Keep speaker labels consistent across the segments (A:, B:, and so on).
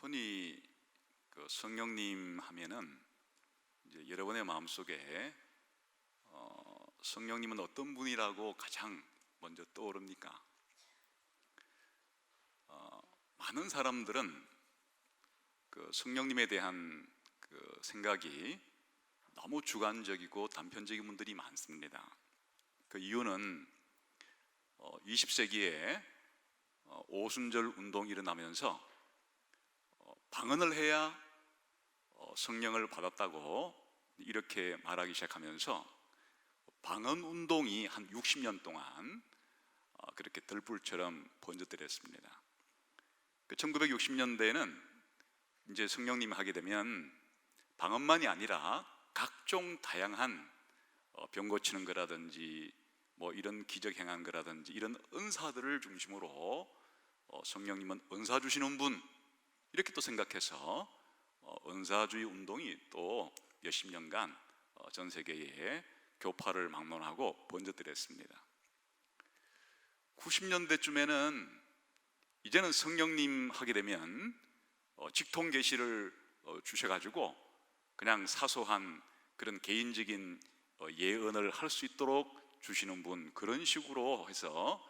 A: 흔히 성령님 하면은 이제 여러분의 마음속에 성령님은 어떤 분이라고 가장 먼저 떠오릅니까? 많은 사람들은 성령님에 대한 생각이 너무 주관적이고 단편적인 분들이 많습니다. 그 이유는 20세기에 오순절 운동이 일어나면서 방언을 해야 성령을 받았다고 이렇게 말하기 시작하면서 방언 운동이 한 60년 동안 그렇게 들불처럼 번져들었습니다. 1960년대에는 이제 성령님 하게 되면 방언만이 아니라 각종 다양한 병 고치는 거라든지 뭐 이런 기적 행한 거라든지 이런 은사들을 중심으로 성령님은 은사 주시는 분 이렇게 또 생각해서 은사주의 운동이 또 몇십 년간 전 세계에 교파를 막론하고 번져들었습니다. 90년대쯤에는 이제는 성령님 하게 되면 직통 계시를 주셔가지고 그냥 사소한 그런 개인적인 예언을 할 수 있도록 주시는 분, 그런 식으로 해서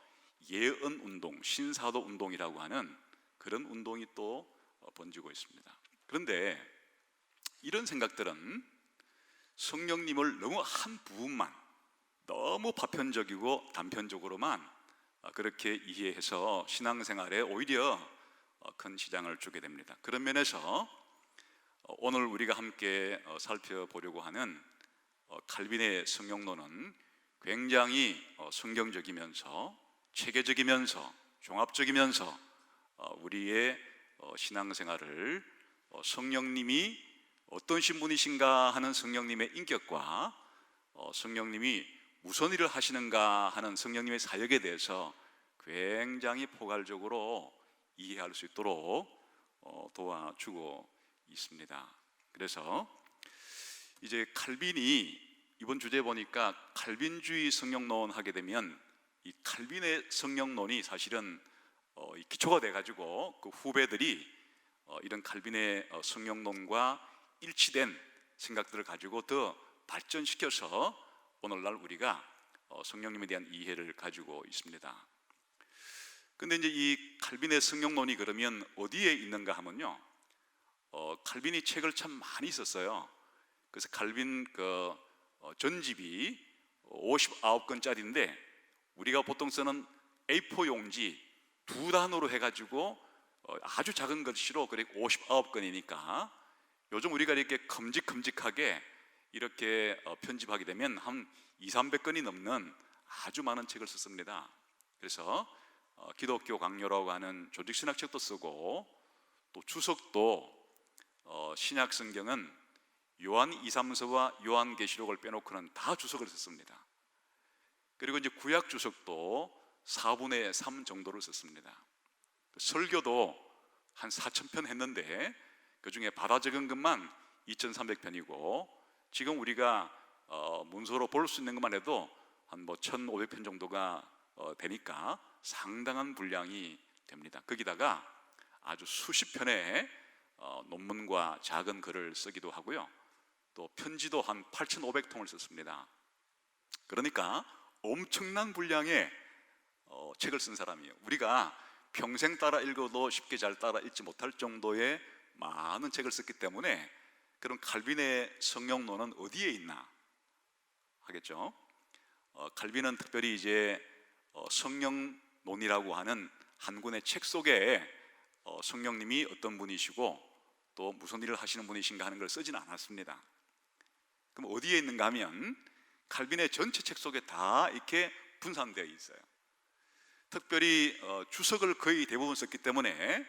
A: 예언 운동, 신사도 운동이라고 하는 그런 운동이 또 번지고 있습니다. 그런데 이런 생각들은 성령님을 너무 한 부분만, 너무 파편적이고 단편적으로만 그렇게 이해해서 신앙생활에 오히려 큰 지장을 주게 됩니다. 그런 면에서 오늘 우리가 함께 살펴보려고 하는 칼빈의 성령론은 굉장히 성경적이면서 체계적이면서 종합적이면서 우리의 신앙생활을 성령님이 어떤 신분이신가 하는 성령님의 인격과 성령님이 무슨 일을 하시는가 하는 성령님의 사역에 대해서 굉장히 포괄적으로 이해할 수 있도록 도와주고 있습니다. 그래서 이제 칼빈이 이번 주제에 보니까 칼빈주의 성령론 하게 되면 이 칼빈의 성령론이 사실은 기초가 돼가지고 그 후배들이 이런 칼빈의 성령론과 일치된 생각들을 가지고 더 발전시켜서 오늘날 우리가 성령님에 대한 이해를 가지고 있습니다. 근데 이제 이 칼빈의 성령론이 그러면 어디에 있는가 하면요, 칼빈이 책을 참 많이 썼어요. 그래서 칼빈 전집이 59권짜리인데 우리가 보통 쓰는 A4 용지 2단으로 해가지고 아주 작은 글씨로 그래 59권이니까 요즘 우리가 이렇게 큼직큼직하게 이렇게 편집하게 되면 한 200~300권이 넘는 아주 많은 책을 썼습니다. 그래서 기독교 강요라고 하는 조직신학 책도 쓰고 또 주석도 신약 성경은 요한 2, 3서와 요한계시록을 빼놓고는 다 주석을 썼습니다. 그리고 이제 구약 주석도 4분의 3 정도를 썼습니다. 설교도 한 4,000편 했는데 그 중에 받아 적은 것만 2,300편이고 지금 우리가 문서로 볼 수 있는 것만 해도 한 1,500편 정도가 되니까 상당한 분량이 됩니다. 거기다가 아주 수십 편의 논문과 작은 글을 쓰기도 하고요. 또 편지도 한 8,500통을 썼습니다. 그러니까 엄청난 분량의 책을 쓴 사람이에요. 우리가 평생 따라 읽어도 쉽게 잘 따라 읽지 못할 정도의 많은 책을 썼기 때문에 그럼 칼빈의 성령론은 어디에 있나 하겠죠. 칼빈은 특별히 이제 성령론이라고 하는 한 권의 책 속에 성령님이 어떤 분이시고 또 무슨 일을 하시는 분이신가 하는 걸 쓰지는 않았습니다. 그럼 어디에 있는가 하면 칼빈의 전체 책 속에 다 이렇게 분산되어 있어요. 특별히 주석을 거의 대부분 썼기 때문에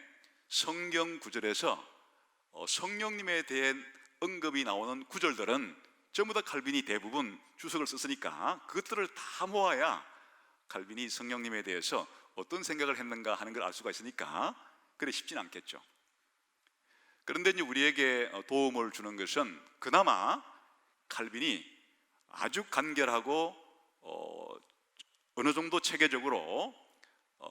A: 성경 구절에서 성령님에 대한 언급이 나오는 구절들은 전부 다 칼빈이 대부분 주석을 썼으니까 그것들을 다 모아야 칼빈이 성령님에 대해서 어떤 생각을 했는가 하는 걸 알 수가 있으니까 그래 쉽진 않겠죠. 그런데 이제 우리에게 도움을 주는 것은 그나마 칼빈이 아주 간결하고 어느 정도 체계적으로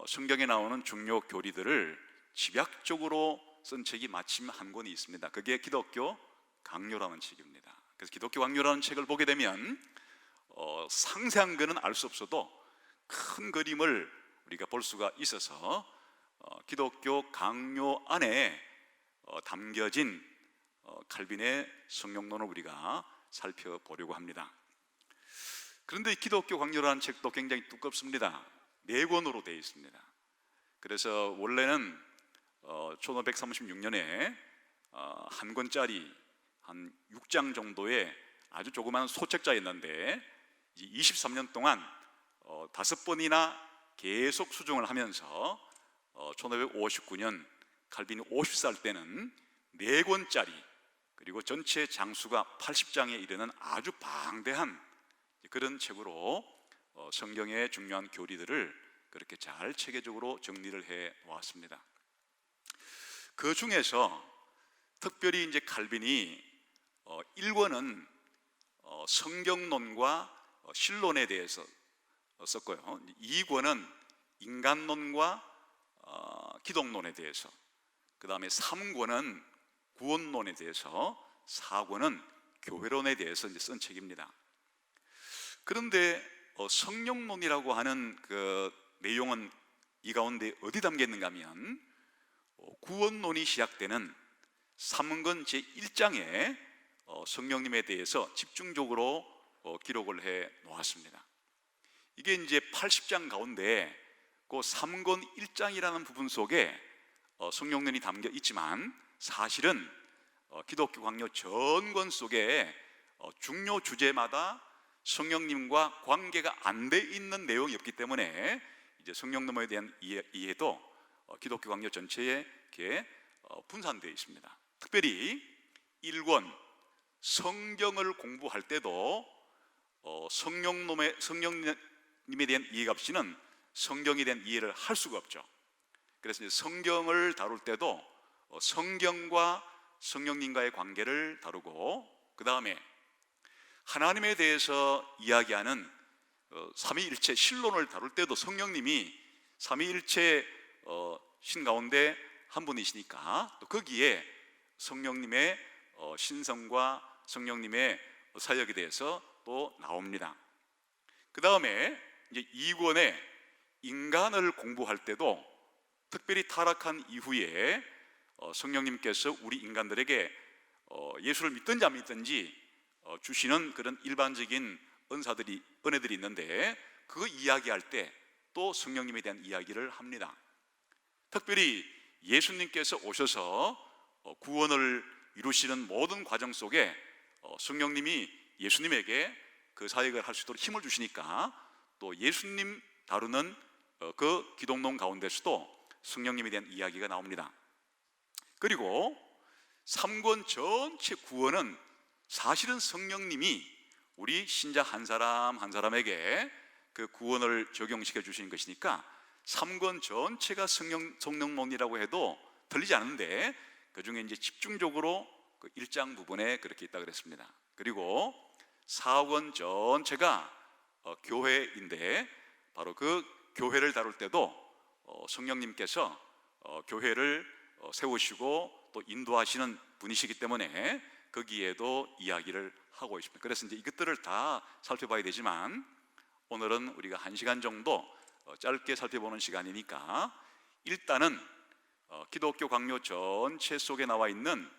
A: 성경에 나오는 중요 교리들을 집약적으로 쓴 책이 마침 한 권이 있습니다. 그게 기독교 강요라는 책입니다. 그래서 기독교 강요라는 책을 보게 되면 상세한 거는 알 수 없어도 큰 그림을 우리가 볼 수가 있어서 기독교 강요 안에 담겨진 칼빈의 성령론을 우리가 살펴보려고 합니다. 그런데 기독교 강요라는 책도 굉장히 두껍습니다. 4권으로 되어 있습니다. 그래서 원래는 1536년에 한 권짜리 한 6장 정도의 아주 조그마한 소책자였는데 23년 동안 5번이나 계속 수정을 하면서 1559년 칼빈이 50살 때는 4권짜리, 그리고 전체 장수가 80장에 이르는 아주 방대한 그런 책으로 성경의 중요한 교리들을 그렇게 잘 체계적으로 정리를 해 놓았습니다. 그 중에서 특별히 이제 칼빈이 1권은 성경론과 신론에 대해서 썼고요. 2권은 인간론과 기독론에 대해서, 그 다음에 3권은 구원론에 대해서, 4권은 교회론에 대해서 이제 쓴 책입니다. 그런데 성령론이라고 하는 그 내용은 이 가운데 어디 담겨 있는가 하면 구원론이 시작되는 3권 제1장에 성령님에 대해서 집중적으로 기록을 해 놓았습니다. 이게 이제 80장 가운데 그 3권 1장이라는 부분 속에 성령론이 담겨 있지만 사실은 기독교 강요 전권 속에 중요 주제마다 성령님과 관계가 안 돼 있는 내용이 없기 때문에 이제 성령론에 대한 이해도 기독교 강요 전체에 이렇게 분산되어 있습니다. 특별히 1권 성경을 공부할 때도 성령님에 대한 이해가 없이는 성경에 대한 이해를 할 수가 없죠. 그래서 이제 성경을 다룰 때도 성경과 성령님과의 관계를 다루고, 그 다음에 하나님에 대해서 이야기하는 삼위일체 신론을 다룰 때도 성령님이 삼위일체 신 가운데 한 분이시니까 또 거기에 성령님의 신성과 성령님의 사역에 대해서 또 나옵니다. 그 다음에 이제 2권에 인간을 공부할 때도 특별히 타락한 이후에 성령님께서 우리 인간들에게 예수를 믿든지 안 믿든지 주시는 그런 일반적인 은혜들이 있는데 그거 이야기할 때 또 성령님에 대한 이야기를 합니다. 특별히 예수님께서 오셔서 구원을 이루시는 모든 과정 속에 성령님이 예수님에게 그 사역을 할 수 있도록 힘을 주시니까 또 예수님 다루는 그 기독론 가운데서도 성령님에 대한 이야기가 나옵니다. 그리고 3권 전체 구원은 사실은 성령님이 우리 신자 한 사람 한 사람에게 그 구원을 적용시켜 주시는 것이니까 3권 전체가 성령론이라고 해도 틀리지 않은데 그 중에 이제 집중적으로 그 1장 부분에 그렇게 있다 그랬습니다. 그리고 4권 전체가 교회인데 바로 그 교회를 다룰 때도 성령님께서 교회를 세우시고 또 인도하시는 분이시기 때문에 거기에도 이야기를 하고 있습니다. 그래서 이제 이것들을 다 살펴봐야 되지만 오늘은 우리가 1시간 정도 짧게 살펴보는 시간이니까 일단은 기독교 강요 전체 속에 나와 있는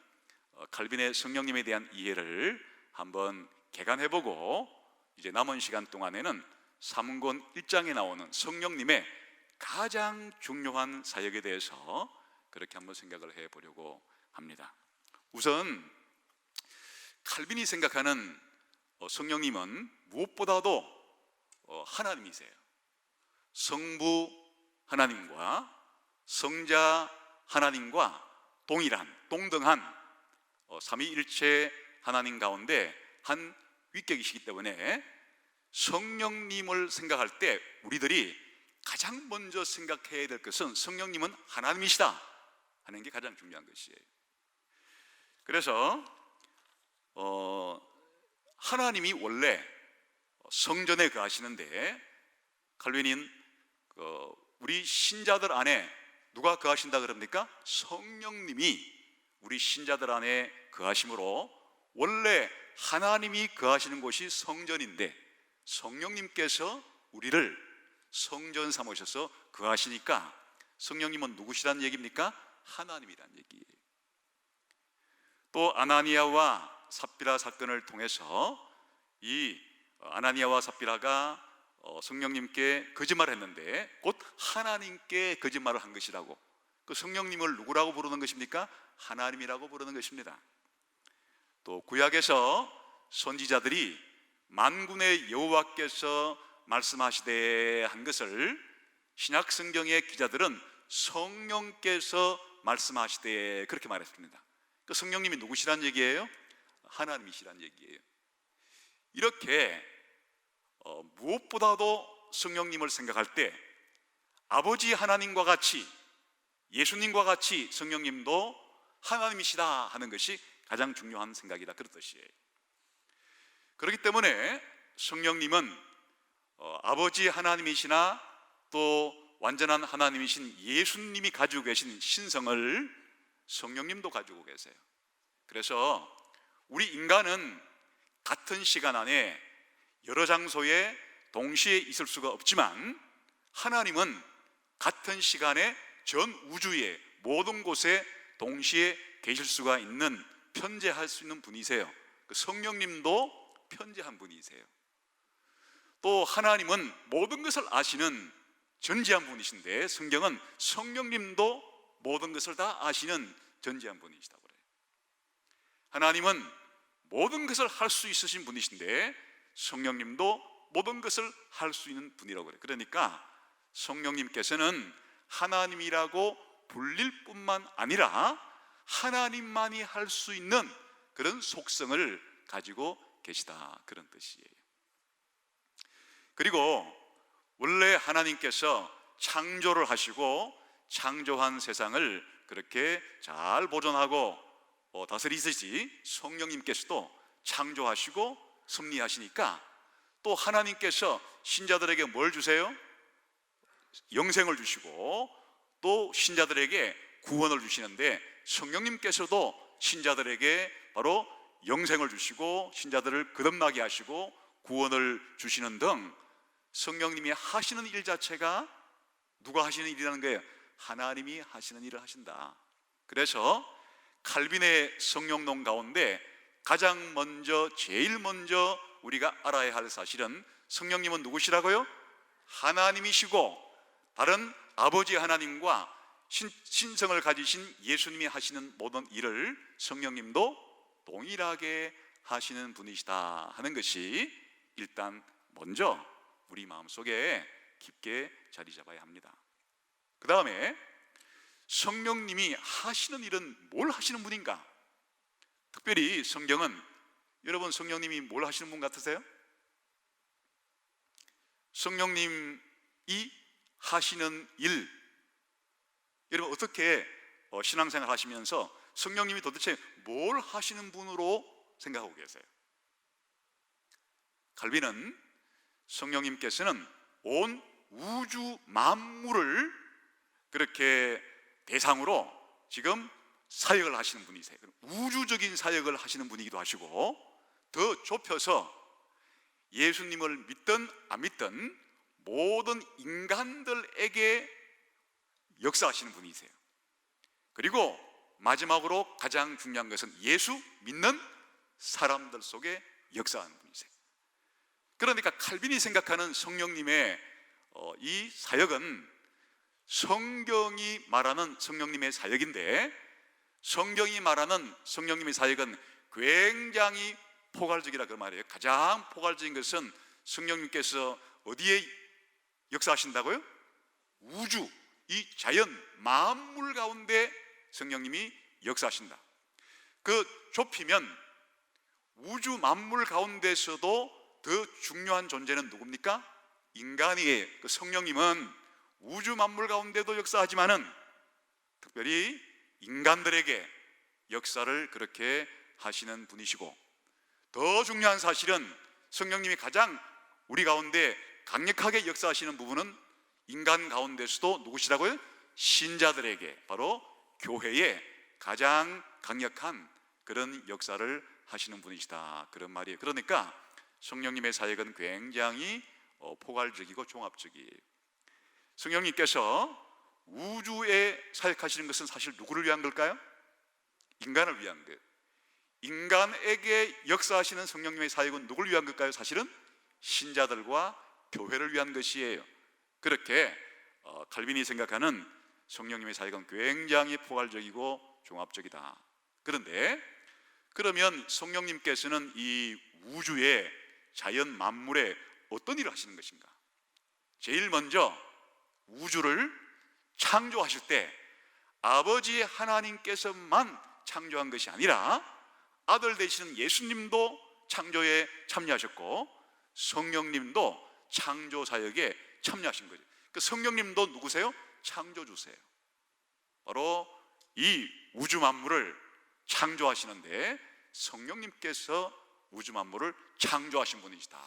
A: 칼빈의 성령님에 대한 이해를 한번 개관해보고 이제 남은 시간 동안에는 3권 1장에 나오는 성령님의 가장 중요한 사역에 대해서 그렇게 한번 생각을 해보려고 합니다. 우선 칼빈이 생각하는 성령님은 무엇보다도 하나님이세요. 성부 하나님과 성자 하나님과 동등한 삼위일체 하나님 가운데 한 위격이시기 때문에 성령님을 생각할 때 우리들이 가장 먼저 생각해야 될 것은 성령님은 하나님이시다 하는 게 가장 중요한 것이에요. 그래서 하나님이 원래 성전에 거하시는데 칼빈은 우리 신자들 안에 누가 거하신다 그럽니까? 성령님이 우리 신자들 안에 거하심으로, 원래 하나님이 거하시는 곳이 성전인데 성령님께서 우리를 성전 삼으셔서 거하시니까 성령님은 누구시라는 얘기입니까? 하나님이라는 얘기예요. 또 아나니아와 삽비라 사건을 통해서 이 아나니아와 삽비라가 성령님께 거짓말을 했는데 곧 하나님께 거짓말을 한 것이라고, 그 성령님을 누구라고 부르는 것입니까? 하나님이라고 부르는 것입니다. 또 구약에서 선지자들이 만군의 여호와께서 말씀하시되 한 것을 신약 성경의 기자들은 성령께서 말씀하시되 그렇게 말했습니다. 그 성령님이 누구시란 얘기예요? 하나님이시란 얘기예요. 이렇게 무엇보다도 성령님을 생각할 때 아버지 하나님과 같이, 예수님과 같이 성령님도 하나님이시다 하는 것이 가장 중요한 생각이다, 그런 뜻이에요. 그렇기 때문에 성령님은 아버지 하나님이시나 또 완전한 하나님이신 예수님이 가지고 계신 신성을 성령님도 가지고 계세요. 그래서 우리 인간은 같은 시간 안에 여러 장소에 동시에 있을 수가 없지만 하나님은 같은 시간에 전 우주의 모든 곳에 동시에 계실 수가 있는, 편재할 수 있는 분이세요. 성령님도 편재한 분이세요. 또 하나님은 모든 것을 아시는 전지한 분이신데 성경은 성령님도 모든 것을 다 아시는 전지한 분이시다고 그래요. 하나님은 모든 것을 할 수 있으신 분이신데 성령님도 모든 것을 할 수 있는 분이라고 그래요. 그러니까 성령님께서는 하나님이라고 불릴 뿐만 아니라 하나님만이 할 수 있는 그런 속성을 가지고 계시다, 그런 뜻이에요. 그리고 원래 하나님께서 창조를 하시고 창조한 세상을 그렇게 잘 보존하고 다스리시지 성령님께서도 창조하시고 섭리하시니까 또 하나님께서 신자들에게 뭘 주세요? 영생을 주시고 또 신자들에게 구원을 주시는데 성령님께서도 신자들에게 바로 영생을 주시고 신자들을 거듭나게 하시고 구원을 주시는 등 성령님이 하시는 일 자체가 누가 하시는 일이라는 거예요? 하나님이 하시는 일을 하신다. 그래서 칼빈의 성령론 가운데 가장 먼저, 제일 먼저 우리가 알아야 할 사실은 성령님은 누구시라고요? 하나님이시고 다른 아버지 하나님과 신성을 가지신 예수님이 하시는 모든 일을 성령님도 동일하게 하시는 분이시다 하는 것이 일단 먼저 우리 마음속에 깊게 자리 잡아야 합니다. 그 다음에 성령님이 하시는 일은 뭘 하시는 분인가? 특별히 성경은, 여러분 성령님이 뭘 하시는 분 같으세요? 성령님이 하시는 일, 여러분 어떻게 신앙생활 하시면서 성령님이 도대체 뭘 하시는 분으로 생각하고 계세요? 칼빈은 성령님께서는 온 우주 만물을 그렇게 대상으로 지금 사역을 하시는 분이세요. 우주적인 사역을 하시는 분이기도 하시고 더 좁혀서 예수님을 믿든 안 믿든 모든 인간들에게 역사하시는 분이세요. 그리고 마지막으로 가장 중요한 것은 예수 믿는 사람들 속에 역사하는 분이세요. 그러니까 칼빈이 생각하는 성령님의 이 사역은 성경이 말하는 성령님의 사역인데, 성경이 말하는 성령님의 사역은 굉장히 포괄적이라 그 말이에요. 가장 포괄적인 것은 성령님께서 어디에 역사하신다고요? 우주, 이 자연 만물 가운데 성령님이 역사하신다. 그 좁히면 우주 만물 가운데서도 더 중요한 존재는 누굽니까? 인간이에요. 그 성령님은 우주 만물 가운데도 역사하지만은 특별히 인간들에게 역사를 그렇게 하시는 분이시고, 더 중요한 사실은 성령님이 가장 우리 가운데 강력하게 역사하시는 부분은 인간 가운데서도 누구시라고요? 신자들에게, 바로 교회에 가장 강력한 그런 역사를 하시는 분이시다, 그런 말이에요. 그러니까 성령님의 사역은 굉장히 포괄적이고 종합적이에요. 성령님께서 우주에 사역하시는 것은 사실 누구를 위한 걸까요? 인간을 위한 거예요. 인간에게 역사하시는 성령님의 사역은 누구를 위한 걸까요? 사실은 신자들과 교회를 위한 것이에요. 그렇게 칼빈이 생각하는 성령님의 사역은 굉장히 포괄적이고 종합적이다. 그런데 그러면 성령님께서는 이 우주의 자연 만물에 어떤 일을 하시는 것인가? 제일 먼저 우주를 창조하실 때 아버지 하나님께서만 창조한 것이 아니라 아들 되시는 예수님도 창조에 참여하셨고 성령님도 창조 사역에 참여하신 거죠. 그 성령님도 누구세요? 창조주세요. 바로 이 우주 만물을 창조하시는데 성령님께서 우주 만물을 창조하신 분이시다.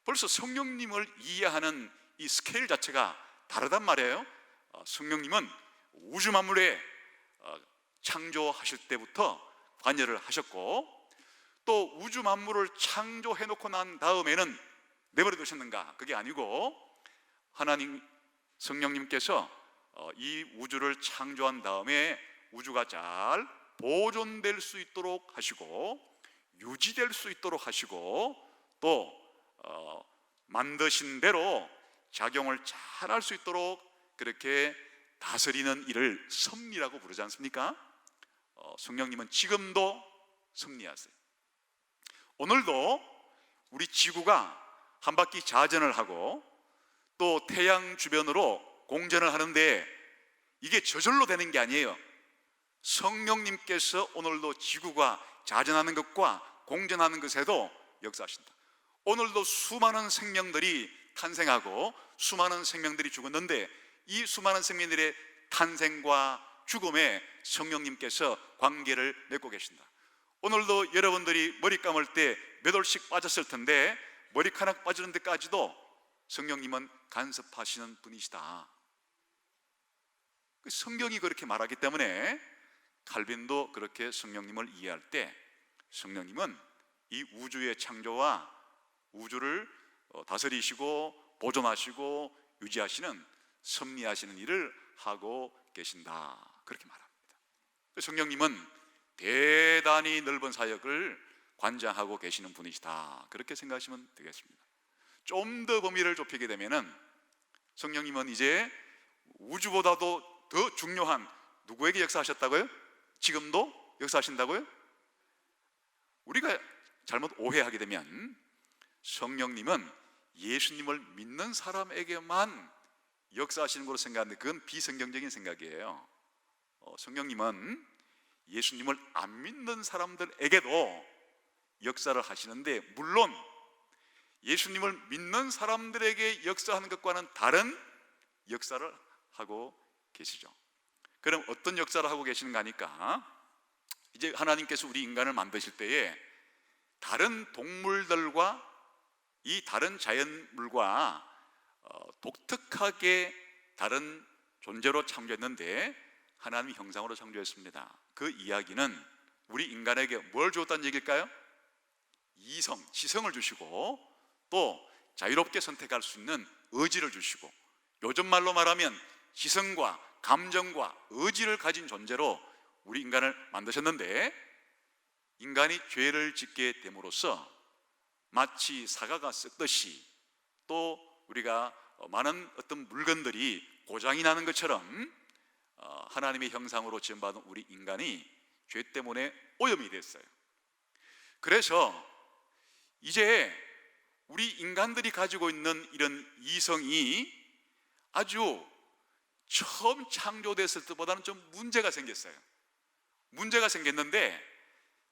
A: 벌써 성령님을 이해하는 이 스케일 자체가 다르단 말이에요. 성령님은 우주 만물에 창조하실 때부터 관여를 하셨고, 또 우주 만물을 창조해 놓고 난 다음에는 내버려 두셨는가? 그게 아니고 하나님 성령님께서 이 우주를 창조한 다음에 우주가 잘 보존될 수 있도록 하시고 유지될 수 있도록 하시고 또 만드신 대로 작용을 잘 할 수 있도록 그렇게 다스리는 일을 섭리라고 부르지 않습니까? 성령님은 지금도 섭리하세요. 오늘도 우리 지구가 한 바퀴 자전을 하고 또 태양 주변으로 공전을 하는데 이게 저절로 되는 게 아니에요. 성령님께서 오늘도 지구가 자전하는 것과 공전하는 것에도 역사하신다. 오늘도 수많은 생명들이 탄생하고 수많은 생명들이 죽었는데 이 수많은 생명들의 탄생과 죽음에 성령님께서 관계를 맺고 계신다. 오늘도 여러분들이 머리 감을 때 몇 올씩 빠졌을 텐데 머리카락 빠지는 데까지도 성령님은 간섭하시는 분이시다. 성경이 그렇게 말하기 때문에 칼빈도 그렇게 성령님을 이해할 때 성령님은 이 우주의 창조와 우주를 다스리시고 보존하시고 유지하시는 섭리하시는 일을 하고 계신다, 그렇게 말합니다. 성령님은 대단히 넓은 사역을 관장하고 계시는 분이시다, 그렇게 생각하시면 되겠습니다. 좀 더 범위를 좁히게 되면은 성령님은 이제 우주보다도 더 중요한 누구에게 역사하셨다고요? 지금도 역사하신다고요? 우리가 잘못 오해하게 되면 성령님은 예수님을 믿는 사람에게만 역사하시는 것으로 생각하는데 그건 비성경적인 생각이에요. 성령님은 예수님을 안 믿는 사람들에게도 역사를 하시는데, 물론 예수님을 믿는 사람들에게 역사하는 것과는 다른 역사를 하고 계시죠. 그럼 어떤 역사를 하고 계시는가 하니까, 이제 하나님께서 우리 인간을 만드실 때에 다른 동물들과 이 다른 자연물과 독특하게 다른 존재로 창조했는데 하나님의 형상으로 창조했습니다. 그 이야기는 우리 인간에게 뭘 주었다는 얘기일까요? 이성, 지성을 주시고 또 자유롭게 선택할 수 있는 의지를 주시고, 요즘 말로 말하면 지성과 감정과 의지를 가진 존재로 우리 인간을 만드셨는데, 인간이 죄를 짓게 됨으로써 마치 사과가 썩듯이 또 우리가 많은 어떤 물건들이 고장이 나는 것처럼 하나님의 형상으로 지음받은 우리 인간이 죄 때문에 오염이 됐어요. 그래서 이제 우리 인간들이 가지고 있는 이런 이성이 아주 처음 창조됐을 때보다는 좀 문제가 생겼어요. 문제가 생겼는데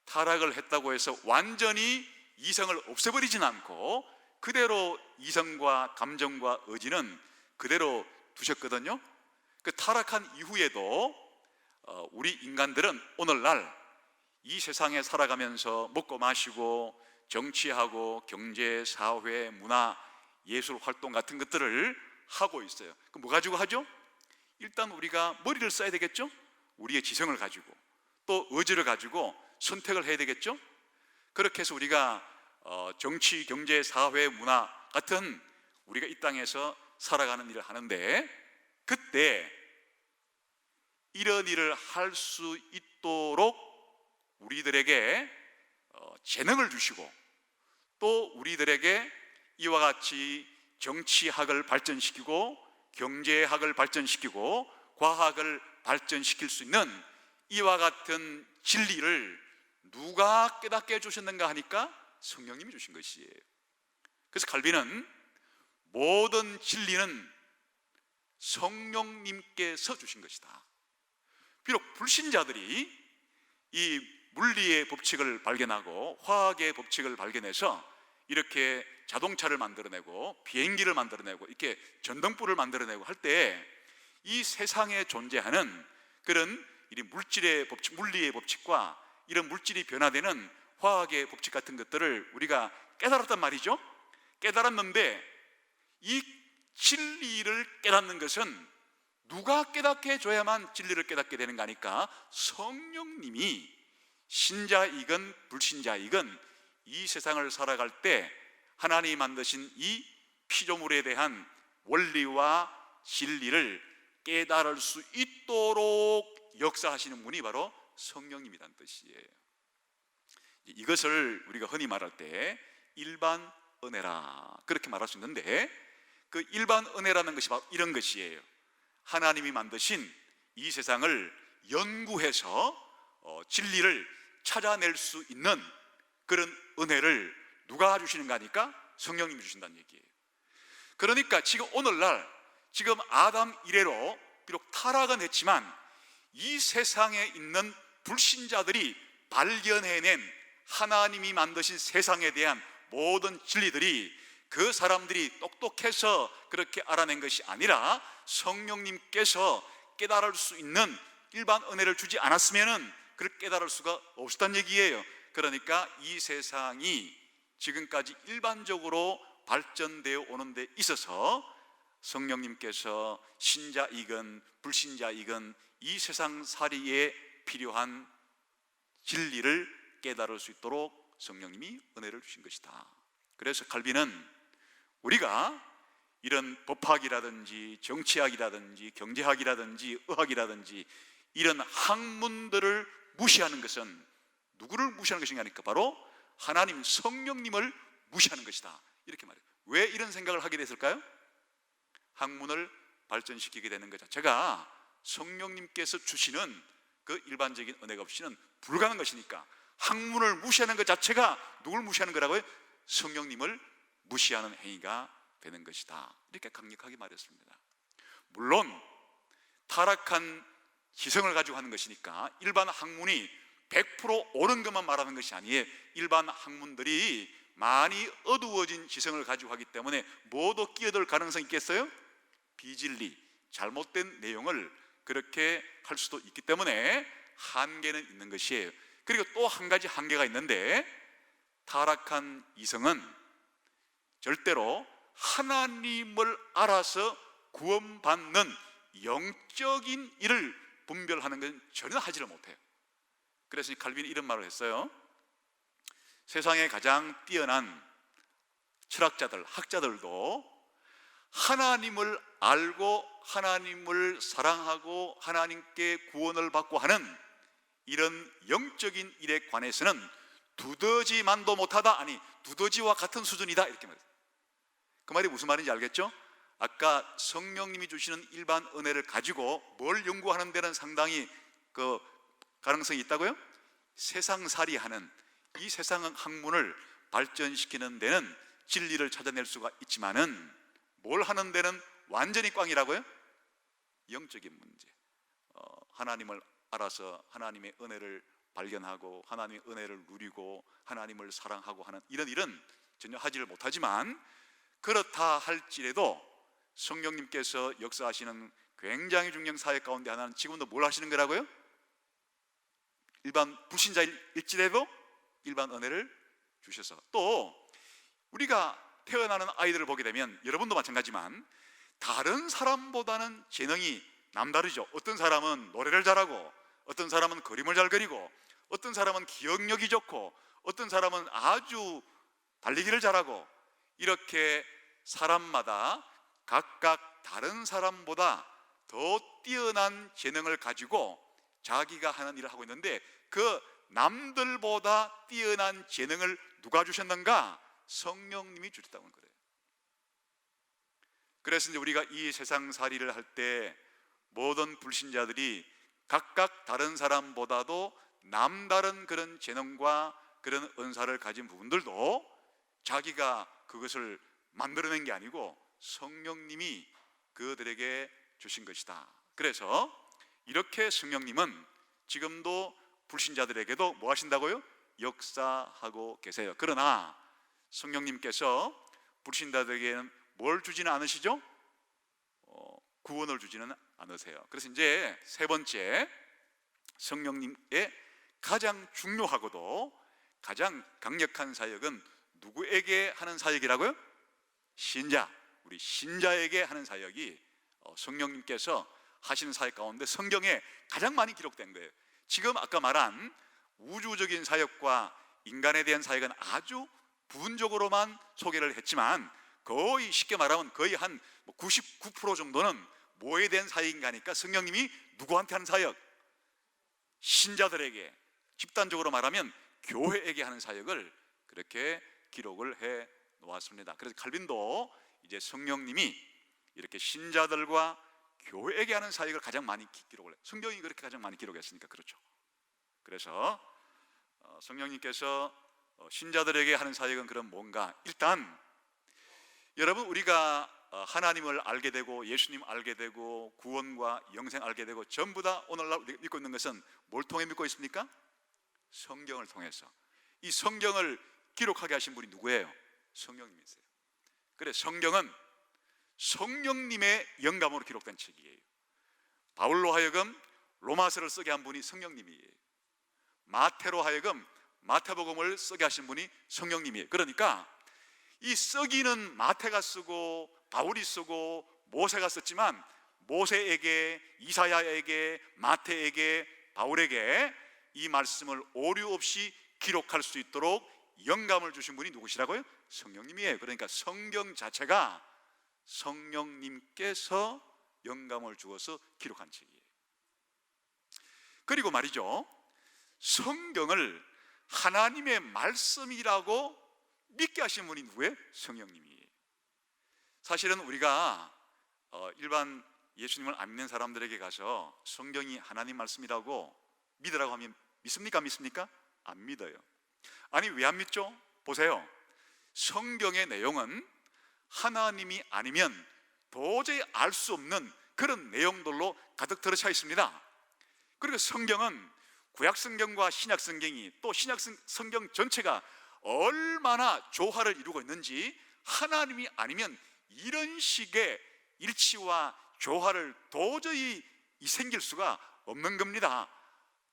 A: 타락을 했다고 해서 완전히 이성을 없애버리진 않고 그대로 이성과 감정과 의지는 그대로 두셨거든요. 그 타락한 이후에도 우리 인간들은 오늘날 이 세상에 살아가면서 먹고 마시고 정치하고 경제, 사회, 문화, 예술 활동 같은 것들을 하고 있어요. 그 뭐 가지고 하죠? 일단 우리가 머리를 써야 되겠죠? 우리의 지성을 가지고 또 의지를 가지고 선택을 해야 되겠죠? 그렇게 해서 우리가 정치, 경제, 사회, 문화 같은 우리가 이 땅에서 살아가는 일을 하는데, 그때 이런 일을 할 수 있도록 우리들에게 재능을 주시고, 또 우리들에게 이와 같이 정치학을 발전시키고 경제학을 발전시키고 과학을 발전시킬 수 있는 이와 같은 진리를 누가 깨닫게 해주셨는가 하니까 성령님이 주신 것이에요. 그래서 칼빈은 모든 진리는 성령님께서 주신 것이다. 비록 불신자들이 이 물리의 법칙을 발견하고 화학의 법칙을 발견해서 이렇게 자동차를 만들어내고 비행기를 만들어내고 이렇게 전등불을 만들어내고 할 때 이 세상에 존재하는 그런 물질의 법칙, 물리의 법칙과 이런 물질이 변화되는 화학의 법칙 같은 것들을 우리가 깨달았단 말이죠. 깨달았는데 이 진리를 깨닫는 것은 누가 깨닫게 해줘야만 진리를 깨닫게 되는 거 아니까 성령님이 신자이건 불신자이건 이 세상을 살아갈 때 하나님이 만드신 이 피조물에 대한 원리와 진리를 깨달을 수 있도록 역사하시는 분이 바로 성령님이란 뜻이에요. 이것을 우리가 흔히 말할 때 일반 은혜라 그렇게 말할 수 있는데, 그 일반 은혜라는 것이 바로 이런 것이에요. 하나님이 만드신 이 세상을 연구해서 진리를 찾아낼 수 있는 그런 은혜를 누가 주시는가 하니까 성령님이 주신다는 얘기예요. 그러니까 지금 오늘날 지금 아담 이래로 비록 타락은 했지만 이 세상에 있는 불신자들이 발견해낸 하나님이 만드신 세상에 대한 모든 진리들이 그 사람들이 똑똑해서 그렇게 알아낸 것이 아니라 성령님께서 깨달을 수 있는 일반 은혜를 주지 않았으면 그렇게 깨달을 수가 없었다는 얘기예요. 그러니까 이 세상이 지금까지 일반적으로 발전되어 오는 데 있어서 성령님께서 신자이건 불신자이건 이 세상 살이에 필요한 진리를 깨달을 수 있도록 성령님이 은혜를 주신 것이다. 그래서 칼빈은 우리가 이런 법학이라든지 정치학이라든지 경제학이라든지 의학이라든지 이런 학문들을 무시하는 것은 누구를 무시하는 것인가 하니까 바로 하나님 성령님을 무시하는 것이다, 이렇게 말해요. 왜 이런 생각을 하게 됐을까요? 학문을 발전시키게 되는 것 자체가 성령님께서 주시는 그 일반적인 은혜가 없이는 불가능한 것이니까 학문을 무시하는 것 자체가 누굴 무시하는 거라고요? 성령님을 무시하는 행위가 되는 것이다, 이렇게 강력하게 말했습니다. 물론 타락한 지성을 가지고 하는 것이니까 일반 학문이 100% 옳은 것만 말하는 것이 아니에요. 일반 학문들이 많이 어두워진 지성을 가지고 하기 때문에 모두 끼어들 가능성이 있겠어요? 비진리, 잘못된 내용을 그렇게 할 수도 있기 때문에 한계는 있는 것이에요. 그리고 또 한 가지 한계가 있는데, 타락한 이성은 절대로 하나님을 알아서 구원받는 영적인 일을 분별하는 건 전혀 하지를 못해요. 그래서 칼빈이 이런 말을 했어요. 세상에 가장 뛰어난 철학자들, 학자들도 하나님을 알고 하나님을 사랑하고 하나님께 구원을 받고 하는 이런 영적인 일에 관해서는 두더지만도 못하다, 아니 두더지와 같은 수준이다, 이렇게 말했어요. 그 말이 무슨 말인지 알겠죠? 아까 성령님이 주시는 일반 은혜를 가지고 뭘 연구하는 데는 상당히 그 가능성이 있다고요? 세상살이하는 이 세상 학문을 발전시키는 데는 진리를 찾아낼 수가 있지만은 뭘 하는 데는 완전히 꽝이라고요? 영적인 문제, 하나님을 알아서 하나님의 은혜를 발견하고 하나님의 은혜를 누리고 하나님을 사랑하고 하는 이런 일은 전혀 하지를 못하지만, 그렇다 할지라도 성령님께서 역사하시는 굉장히 중요한 사역 가운데 하나는 지금도 뭘 하시는 거라고요? 일반 불신자일지라도 일반 은혜를 주셔서, 또 우리가 태어나는 아이들을 보게 되면 여러분도 마찬가지지만 다른 사람보다는 재능이 남다르죠. 어떤 사람은 노래를 잘하고, 어떤 사람은 그림을 잘 그리고, 어떤 사람은 기억력이 좋고, 어떤 사람은 아주 달리기를 잘하고, 이렇게 사람마다 각각 다른 사람보다 더 뛰어난 재능을 가지고 자기가 하는 일을 하고 있는데, 그 남들보다 뛰어난 재능을 누가 주셨는가? 성령님이 주셨다고 하는 거예요. 그래서 이제 우리가 이 세상살이를 할 때 모든 불신자들이 각각 다른 사람보다도 남다른 그런 재능과 그런 은사를 가진 부분들도 자기가 그것을 만들어낸 게 아니고 성령님이 그들에게 주신 것이다. 그래서 이렇게 성령님은 지금도 불신자들에게도 뭐 하신다고요? 역사하고 계세요. 그러나 성령님께서 불신자들에게는 뭘 주지는 않으시죠? 구원을 주지는 않으세요. 그래서 이제 세 번째, 성령님의 가장 중요하고도 가장 강력한 사역은 누구에게 하는 사역이라고요? 신자, 우리 신자에게 하는 사역이 성령님께서 하시는 사역 가운데 성경에 가장 많이 기록된 거예요. 지금 아까 말한 우주적인 사역과 인간에 대한 사역은 아주 부분적으로만 소개를 했지만, 거의 쉽게 말하면 거의 한 99% 정도는 뭐에 대한 사역인가 하니까 성령님이 누구한테 하는 사역? 신자들에게, 집단적으로 말하면 교회에게 하는 사역을 그렇게 기록을 해 놓았습니다. 그래서 칼빈도 이제 성령님이 이렇게 신자들과 교회에게 하는 사역을 가장 많이 기록을 해요. 성경이 그렇게 가장 많이 기록했으니까 그렇죠. 그래서 성령님께서 신자들에게 하는 사역은 그럼 뭔가? 일단 여러분, 우리가 하나님을 알게 되고 예수님 알게 되고 구원과 영생 알게 되고 전부 다 오늘날 믿고 있는 것은 뭘 통해 믿고 있습니까? 성경을 통해서. 이 성경을 기록하게 하신 분이 누구예요? 성령님이세요. 그래, 성경은 성령님의 영감으로 기록된 책이에요. 바울로 하여금 로마서를 쓰게 한 분이 성령님이에요. 마태로 하여금 마태복음을 쓰게 하신 분이 성령님이에요. 그러니까 이 쓰기는 마태가 쓰고 바울이 쓰고 모세가 썼지만, 모세에게, 이사야에게, 마태에게, 바울에게 이 말씀을 오류 없이 기록할 수 있도록 영감을 주신 분이 누구시라고요? 성령님이에요. 그러니까 성경 자체가 성령님께서 영감을 주어서 기록한 책이에요. 그리고 말이죠, 성경을 하나님의 말씀이라고 믿게 하신 분이 누구예요? 성령님이에요. 사실은 우리가 일반 예수님을 안 믿는 사람들에게 가서 성경이 하나님 말씀이라고 믿으라고 하면 믿습니까? 안 믿습니까? 안 믿어요. 아니, 왜 안 믿죠? 보세요. 성경의 내용은 하나님이 아니면 도저히 알 수 없는 그런 내용들로 가득 들어차 있습니다. 그리고 성경은 구약성경과 신약성경이, 또 신약성경 전체가 얼마나 조화를 이루고 있는지, 하나님이 아니면 이런 식의 일치와 조화를 도저히 생길 수가 없는 겁니다.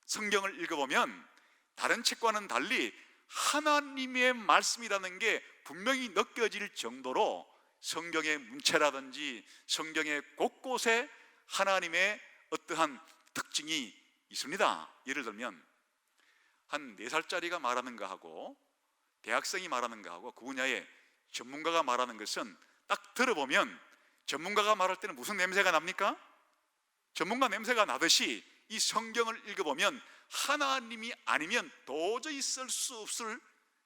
A: 성경을 읽어보면 다른 책과는 달리 하나님의 말씀이라는 게 분명히 느껴질 정도로 성경의 문체라든지 성경의 곳곳에 하나님의 어떠한 특징이 있습니다. 예를 들면 한 4살짜리가 말하는 거하고 대학생이 말하는 거하고 그 분야의 전문가가 말하는 것은 딱 들어보면, 전문가가 말할 때는 무슨 냄새가 납니까? 전문가 냄새가 나듯이 이 성경을 읽어보면 하나님이 아니면 도저히 쓸 수 없을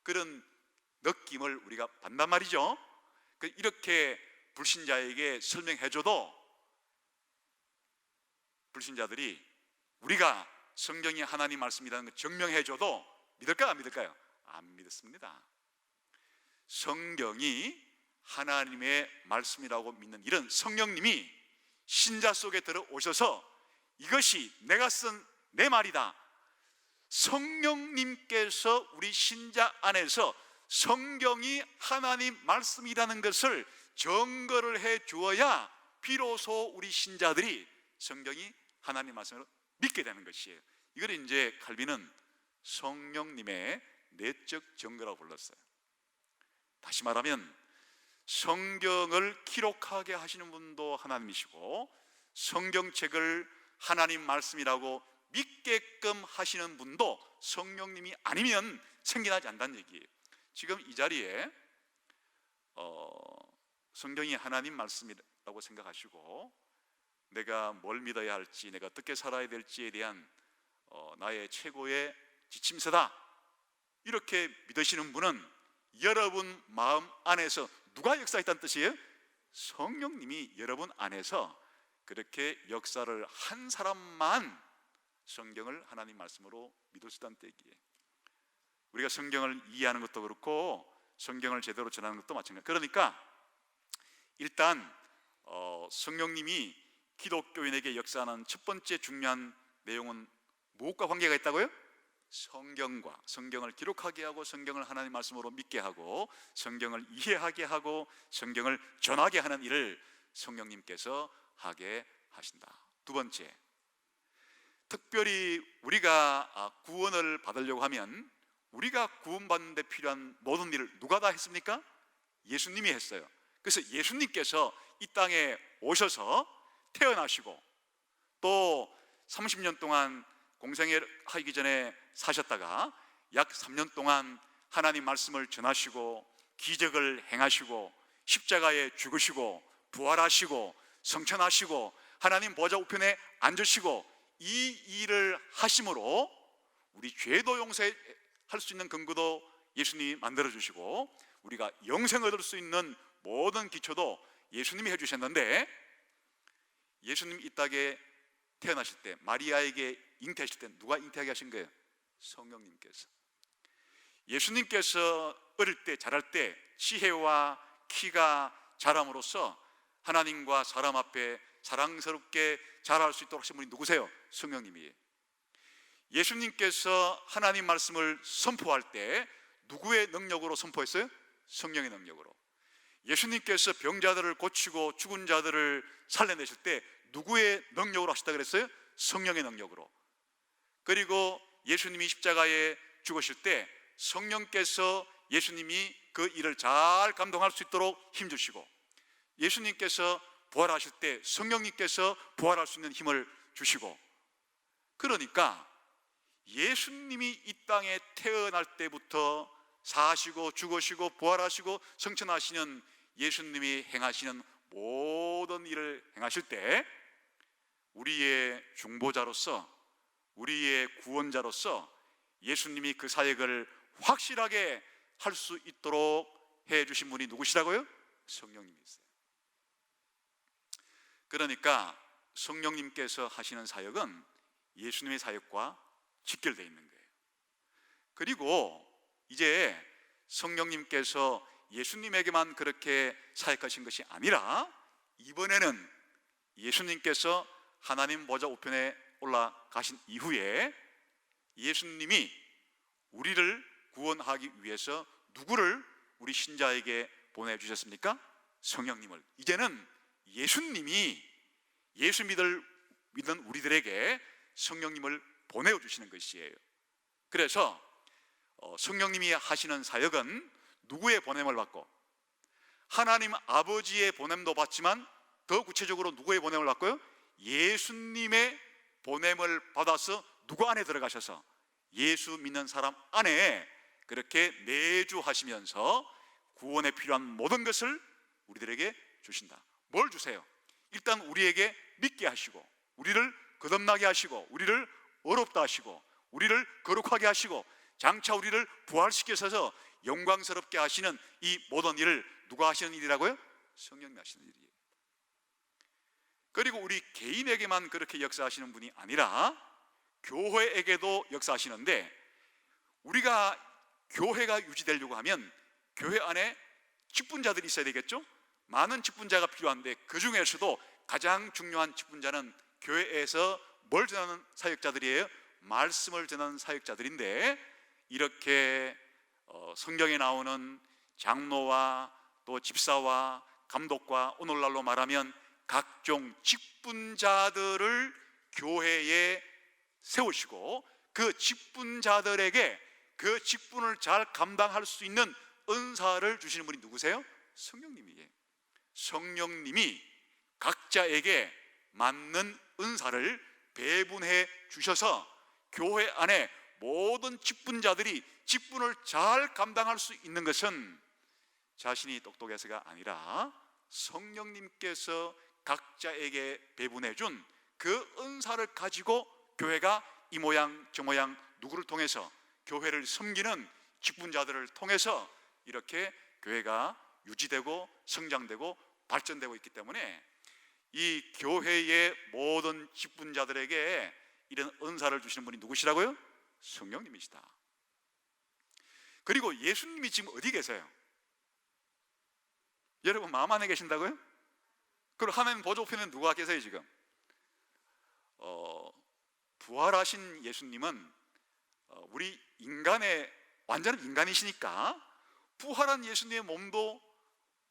A: 그런 느낌을 우리가 받단 말이죠. 이렇게 불신자에게 설명해줘도 불신자들이 우리가 성경이 하나님 말씀이라는 걸 증명해줘도 믿을까요? 안 믿을까요? 안 믿습니다. 성경이 하나님의 말씀이라고 믿는 이런 성령님이 신자 속에 들어오셔서 이것이 내가 쓴 내 말이다, 성령님께서 우리 신자 안에서 성경이 하나님 말씀이라는 것을 증거를 해 주어야 비로소 우리 신자들이 성경이 하나님 말씀으로 믿게 되는 것이에요. 이걸 이제 칼빈은 성령님의 내적 증거라고 불렀어요. 다시 말하면 성경을 기록하게 하시는 분도 하나님이시고 성경책을 하나님 말씀이라고 믿게끔 하시는 분도 성령님이 아니면 생겨나지 않는다는 얘기예요. 지금 이 자리에 성경이 하나님 말씀이라고 생각하시고 내가 뭘 믿어야 할지, 내가 어떻게 살아야 될지에 대한 나의 최고의 지침서다, 이렇게 믿으시는 분은 여러분 마음 안에서 누가 역사했다는 뜻이에요? 성령님이 여러분 안에서 그렇게 역사를 한 사람만 성경을 하나님 말씀으로 믿을 수 있다는 얘기예요. 우리가 성경을 이해하는 것도 그렇고 성경을 제대로 전하는 것도 마찬가지예요. 그러니까 일단 성령님이 기독교인에게 역사하는 첫 번째 중요한 내용은 무엇과 관계가 있다고요? 성경과, 성경을 기록하게 하고 성경을 하나님 말씀으로 믿게 하고 성경을 이해하게 하고 성경을 전하게 하는 일을 성령님께서 하게 하신다. 두 번째, 특별히 우리가 구원을 받으려고 하면 우리가 구원받는 데 필요한 모든 일을 누가 다 했습니까? 예수님이 했어요. 그래서 예수님께서 이 땅에 오셔서 태어나시고 또 30년 동안 공생애하기 전에 사셨다가 약 3년 동안 하나님 말씀을 전하시고 기적을 행하시고 십자가에 죽으시고 부활하시고 성천하시고 하나님 보좌 우편에 앉으시고 이 일을 하심으로 우리 죄도 용서할 수 있는 근거도 예수님이 만들어주시고 우리가 영생을 얻을 수 있는 모든 기초도 예수님이 해주셨는데, 예수님 이 땅에 태어나실 때 마리아에게 잉태하실 때 누가 잉태하게 하신 거예요? 성령님께서. 예수님께서 어릴 때 자랄 때 지혜와 키가 자람으로써 하나님과 사람 앞에 사랑스럽게 자랄 수 있도록 하신 분이 누구세요? 성령님이에요. 예수님께서 하나님 말씀을 선포할 때 누구의 능력으로 선포했어요? 성령의 능력으로. 예수님께서 병자들을 고치고 죽은 자들을 살려내실 때 누구의 능력으로 하셨다 그랬어요? 성령의 능력으로. 그리고 예수님이 십자가에 죽으실 때 성령께서 예수님이 그 일을 잘 감당할 수 있도록 힘주시고, 예수님께서 부활하실 때 성령님께서 부활할 수 있는 힘을 주시고, 그러니까 예수님이 이 땅에 태어날 때부터 사시고 죽으시고 부활하시고 성천하시는 예수님이 행하시는 모든 일을 행하실 때 우리의 중보자로서, 우리의 구원자로서 예수님이 그 사역을 확실하게 할 수 있도록 해주신 분이 누구시라고요? 성령님이세요. 그러니까 성령님께서 하시는 사역은 예수님의 사역과 직결되어 있는 거예요. 그리고 이제 성령님께서 예수님에게만 그렇게 사역하신 것이 아니라 이번에는 예수님께서 하나님 보좌 우편에 올라가신 이후에 예수님이 우리를 구원하기 위해서 누구를 우리 신자에게 보내주셨습니까? 성령님을. 이제는 예수님이 예수 믿는 우리들에게 성령님을 보내주시는 것이에요. 그래서 성령님이 하시는 사역은 누구의 보냄을 받고, 하나님 아버지의 보냄도 받지만 더 구체적으로 누구의 보냄을 받고요? 예수님의 보냄을 받아서 누구 안에 들어가셔서 예수 믿는 사람 안에 그렇게 내주하시면서 구원에 필요한 모든 것을 우리들에게 주신다. 뭘 주세요? 일단 우리에게 믿게 하시고, 우리를 거듭나게 하시고, 우리를 어렵다 하시고, 우리를 거룩하게 하시고, 장차 우리를 부활시켜서 영광스럽게 하시는 이 모든 일을 누가 하시는 일이라고요? 성령님이 하시는 일이에요. 그리고 우리 개인에게만 그렇게 역사하시는 분이 아니라 교회에게도 역사하시는데, 우리가 교회가 유지되려고 하면 교회 안에 직분자들이 있어야 되겠죠? 많은 직분자가 필요한데 그 중에서도 가장 중요한 직분자는 교회에서 뭘 전하는 사역자들이에요? 말씀을 전하는 사역자들인데, 이렇게 성경에 나오는 장로와 또 집사와 감독과 오늘날로 말하면 각종 직분자들을 교회에 세우시고 그 직분자들에게 그 직분을 잘 감당할 수 있는 은사를 주시는 분이 누구세요? 성령님이에요. 성령님이 각자에게 맞는 은사를 배분해 주셔서 교회 안에 모든 직분자들이 직분을 잘 감당할 수 있는 것은 자신이 똑똑해서가 아니라 성령님께서 각자에게 배분해 준 그 은사를 가지고 교회가 이 모양 저 모양 누구를 통해서 교회를 섬기는 직분자들을 통해서 이렇게 교회가 유지되고 성장되고 발전되고 있기 때문에 이 교회의 모든 직분자들에게 이런 은사를 주시는 분이 누구시라고요? 성령님이시다. 그리고 예수님이 지금 어디 계세요? 여러분 마음 안에 계신다고요? 그리고 하나님 보좌우편에 누가 계세요 지금? 부활하신 예수님은 우리 인간의 완전한 인간이시니까 부활한 예수님의 몸도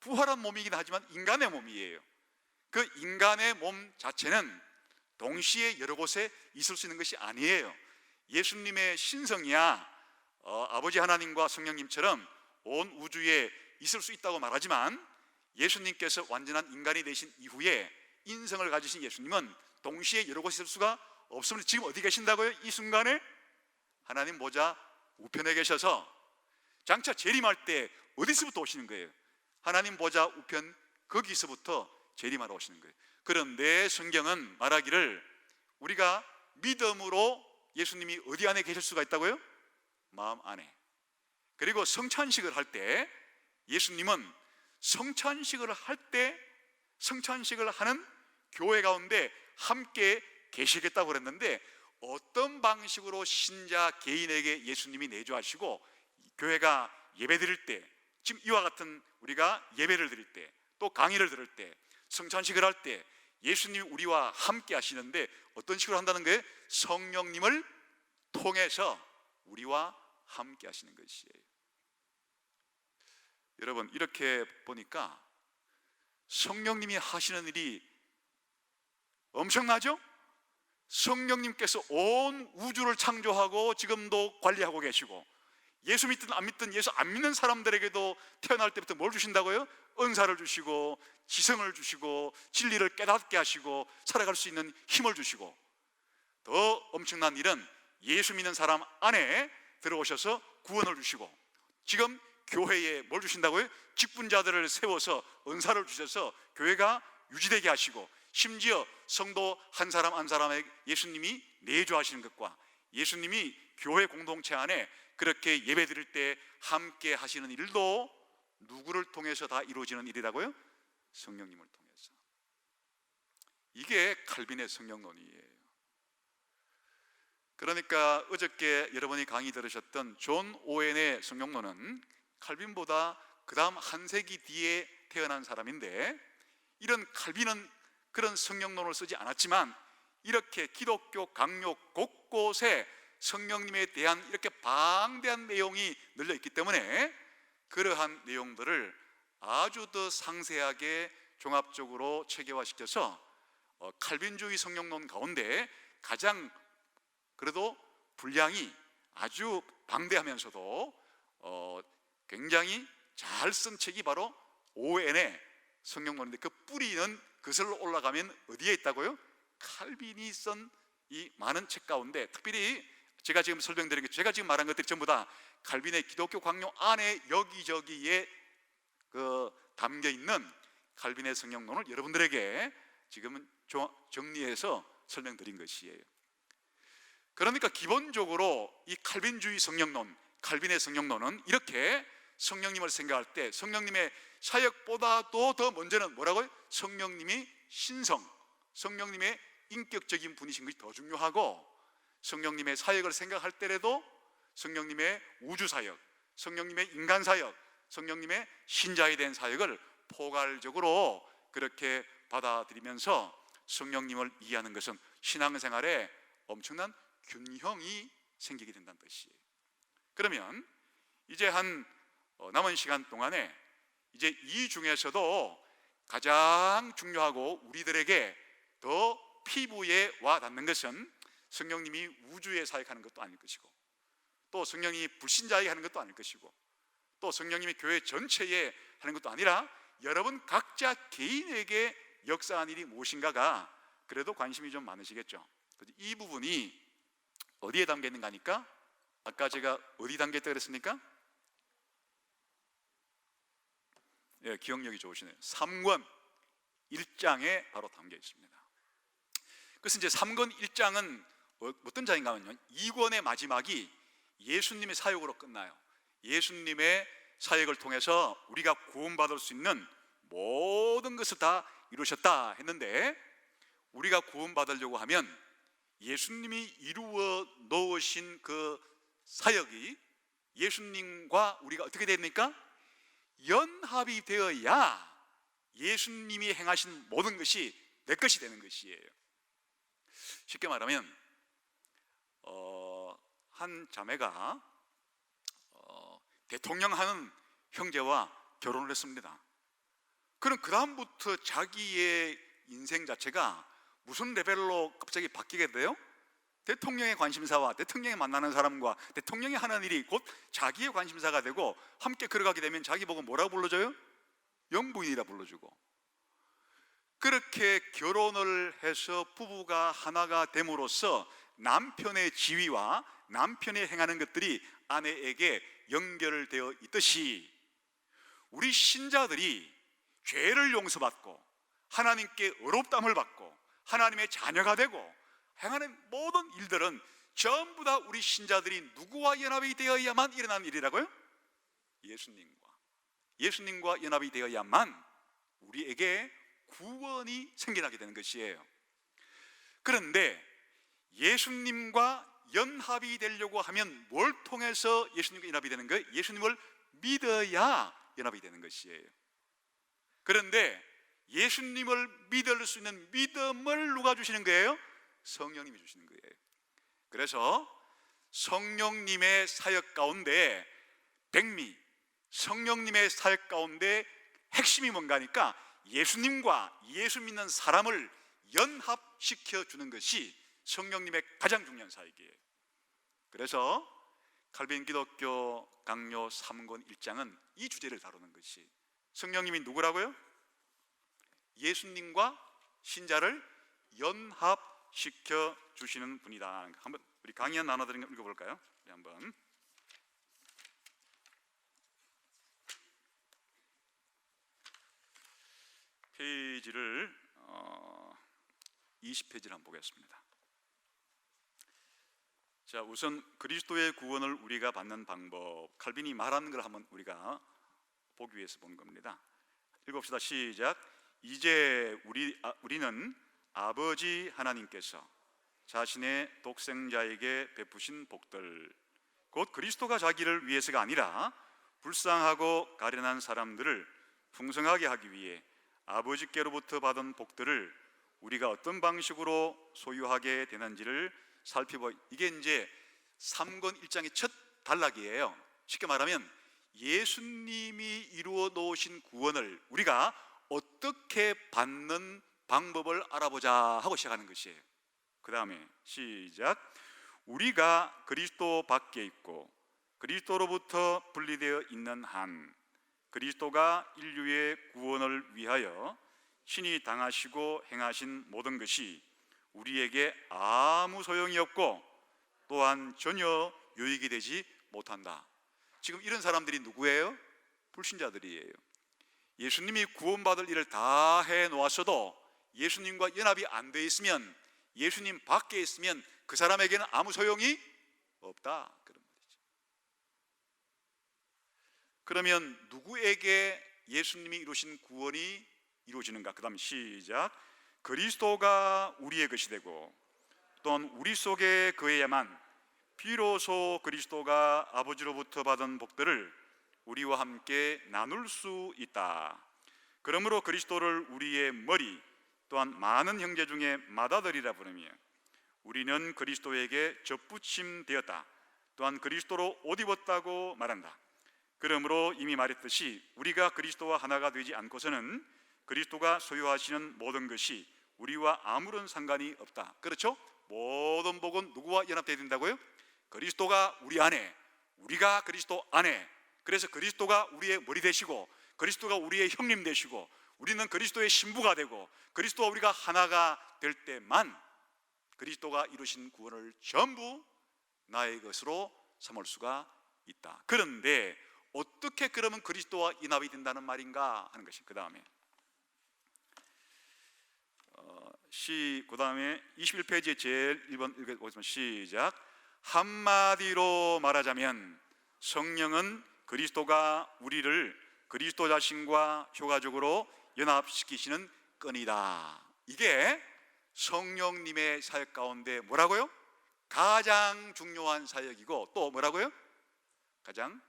A: 부활한 몸이긴 하지만 인간의 몸이에요. 그 인간의 몸 자체는 동시에 여러 곳에 있을 수 있는 것이 아니에요. 예수님의 신성이야 아버지 하나님과 성령님처럼 온 우주에 있을 수 있다고 말하지만 예수님께서 완전한 인간이 되신 이후에 인성을 가지신 예수님은 동시에 여러 곳에 있을 수가 없습니다. 지금 어디 계신다고요? 이 순간에 하나님 보좌 우편에 계셔서 장차 재림할 때 어디서부터 오시는 거예요? 하나님 보좌 우편 거기서부터 재림하러 오시는 거예요. 그런데 성경은 말하기를 우리가 믿음으로 예수님이 어디 안에 계실 수가 있다고요? 마음 안에. 그리고 성찬식을 할 때 예수님은 성찬식을 할 때 성찬식을 하는 교회 가운데 함께 계시겠다고 그랬는데 어떤 방식으로 신자 개인에게 예수님이 내주하시고 교회가 예배 드릴 때 지금 이와 같은 우리가 예배를 드릴 때 또 강의를 들을 때 성찬식을 할 때 예수님이 우리와 함께 하시는데 어떤 식으로 한다는 거예요? 성령님을 통해서 우리와 함께 하시는 것이에요. 여러분 이렇게 보니까 성령님이 하시는 일이 엄청나죠? 성령님께서 온 우주를 창조하고 지금도 관리하고 계시고 예수 믿든 안 믿든 예수 안 믿는 사람들에게도 태어날 때부터 뭘 주신다고요? 은사를 주시고 지성을 주시고 진리를 깨닫게 하시고 살아갈 수 있는 힘을 주시고 더 엄청난 일은 예수 믿는 사람 안에 들어오셔서 구원을 주시고 지금 교회에 뭘 주신다고요? 직분자들을 세워서 은사를 주셔서 교회가 유지되게 하시고 심지어 성도 한 사람 한 사람에게 예수님이 내주하시는 것과 예수님이 교회 공동체 안에 그렇게 예배 드릴 때 함께 하시는 일도 누구를 통해서 다 이루어지는 일이라고요? 성령님을 통해서. 이게 칼빈의 성령론이에요. 그러니까 어저께 여러분이 강의 들으셨던 존 오웬의 성령론은 칼빈보다 그 다음 한 세기 뒤에 태어난 사람인데 이런 칼빈은 그런 성령론을 쓰지 않았지만 이렇게 기독교 강요 곳곳에 성령님에 대한 이렇게 방대한 내용이 널려 있기 때문에 그러한 내용들을 아주 더 상세하게 종합적으로 체계화시켜서 칼빈주의 성령론 가운데 가장 그래도 분량이 아주 방대하면서도 굉장히 잘 쓴 책이 바로 오웬의 성령론인데 그 뿌리는 그슬로 올라가면 어디에 있다고요? 칼빈이 쓴 이 많은 책 가운데 특별히 제가 지금 설명드린 게 제가 지금 말한 것들이 전부 다 칼빈의 기독교 강요 안에 여기저기에 담겨 있는 칼빈의 성령론을 여러분들에게 지금은 정리해서 설명드린 것이에요. 그러니까 기본적으로 이 칼빈주의 성령론, 칼빈의 성령론은 이렇게 성령님을 생각할 때 성령님의 사역보다도 더 먼저는 뭐라고요? 성령님이 신성, 성령님의 인격적인 분이신 것이 더 중요하고 성령님의 사역을 생각할 때라도 성령님의 우주사역, 성령님의 인간사역, 성령님의 신자에 대한 사역을 포괄적으로 그렇게 받아들이면서 성령님을 이해하는 것은 신앙생활에 엄청난 균형이 생기게 된다는 뜻이에요. 그러면 이제 한 남은 시간 동안에 이제 이 중에서도 가장 중요하고 우리들에게 더 피부에 와 닿는 것은 성령님이 우주에 사역하는 것도 아닐 것이고 또 성령이 불신자에게 하는 것도 아닐 것이고 또 성령님이 교회 전체에 하는 것도 아니라 여러분 각자 개인에게 역사한 일이 무엇인가가 그래도 관심이 좀 많으시겠죠. 이 부분이 어디에 담겨 있는가 하니까 아까 제가 어디 담겨 있다고 그랬습니까? 예, 기억력이 좋으시네요. 3권 1장에 바로 담겨 있습니다. 그래서 이제 3권 1장은 어떤 장인가 하면요, 2권의 마지막이 예수님의 사역으로 끝나요. 예수님의 사역을 통해서 우리가 구원받을 수 있는 모든 것을 다 이루셨다 했는데, 우리가 구원받으려고 하면 예수님이 이루어 놓으신 그 사역이 예수님과 우리가 어떻게 됩니까? 연합이 되어야 예수님이 행하신 모든 것이 내 것이 되는 것이에요. 쉽게 말하면 한 자매가 대통령 하는 형제와 결혼을 했습니다. 그럼 그 다음부터 자기의 인생 자체가 무슨 레벨로 갑자기 바뀌게 돼요? 대통령의 관심사와 대통령이 만나는 사람과 대통령이 하는 일이 곧 자기의 관심사가 되고, 함께 걸어가게 되면 자기 보고 뭐라고 불러줘요? 영부인이라 불러주고. 그렇게 결혼을 해서 부부가 하나가 됨으로써 남편의 지위와 남편이 행하는 것들이 아내에게 연결되어 있듯이, 우리 신자들이 죄를 용서받고 하나님께 의롭다함을 받고 하나님의 자녀가 되고 행하는 모든 일들은 전부 다 우리 신자들이 누구와 연합이 되어야만 일어나는 일이라고요? 예수님과 연합이 되어야만 우리에게 구원이 생겨나게 되는 것이에요. 그런데 예수님과 연합이 되려고 하면 뭘 통해서 예수님과 연합이 되는 거예요? 예수님을 믿어야 연합이 되는 것이에요. 그런데 예수님을 믿을 수 있는 믿음을 누가 주시는 거예요? 성령님이 주시는 거예요. 그래서 성령님의 사역 가운데 백미, 성령님의 사역 가운데 핵심이 뭔가 하니까 예수님과 예수 믿는 사람을 연합시켜 주는 것이 성령님의 가장 중요한 사역이에요. 그래서 칼빈 기독교 강요 3권 1장은 이 주제를 다루는 것이, 성령님이 누구라고요? 예수님과 신자를 연합시켜 주시는 분이다. 한번 우리 강의한 나눠드린 거 읽어볼까요? 한번 페이지를 20페이지를 한번 보겠습니다. 자, 우선 그리스도의 구원을 우리가 받는 방법, 칼빈이 말하는 걸 한번 우리가 보기 위해서 본 겁니다. 읽읍시다. 시작. 이제 우리는 아버지 하나님께서 자신의 독생자에게 베푸신 복들, 곧 그리스도가 자기를 위해서가 아니라 불쌍하고 가련한 사람들을 풍성하게 하기 위해 아버지께로부터 받은 복들을 우리가 어떤 방식으로 소유하게 되는지를 살펴보. 이게 이제 3권 1장의 첫 단락이에요. 쉽게 말하면 예수님이 이루어 놓으신 구원을 우리가 어떻게 받는 방법을 알아보자 하고 시작하는 것이에요. 그 다음에 시작. 우리가 그리스도 밖에 있고 그리스도로부터 분리되어 있는 한 그리스도가 인류의 구원을 위하여 친히 당하시고 행하신 모든 것이 우리에게 아무 소용이 없고 또한 전혀 유익이 되지 못한다. 지금 이런 사람들이 누구예요? 불신자들이에요. 예수님이 구원받을 일을 다 해놓았어도 예수님과 연합이 안 돼 있으면, 예수님 밖에 있으면 그 사람에게는 아무 소용이 없다, 그런 말이죠. 그러면 누구에게 예수님이 이루신 구원이 이루어지는가? 그 다음 시작. 그리스도가 우리의 것이 되고 또한 우리 속에 거해야만 비로소 그리스도가 아버지로부터 받은 복들을 우리와 함께 나눌 수 있다. 그러므로 그리스도를 우리의 머리 또한 많은 형제 중에 맏아들이라 부르며 우리는 그리스도에게 접붙임 되었다. 또한 그리스도로 옷 입었다고 말한다. 그러므로 이미 말했듯이 우리가 그리스도와 하나가 되지 않고서는 그리스도가 소유하시는 모든 것이 우리와 아무런 상관이 없다. 그렇죠? 모든 복은 누구와 연합되어야 된다고요? 그리스도가 우리 안에, 우리가 그리스도 안에. 그래서 그리스도가 우리의 머리 되시고 그리스도가 우리의 형님 되시고 우리는 그리스도의 신부가 되고 그리스도와 우리가 하나가 될 때만 그리스도가 이루신 구원을 전부 나의 것으로 삼을 수가 있다. 그런데 어떻게 그러면 그리스도와 연합이 된다는 말인가 하는 것이 그 다음에 그 다음에 21페이지에 제일 1번 읽어보겠습니다. 시작. 한마디로 말하자면 성령은 그리스도가 우리를 그리스도 자신과 효과적으로 연합시키시는 끈이다. 이게 성령님의 사역 가운데 뭐라고요? 가장 중요한 사역이고 또 뭐라고요? 가장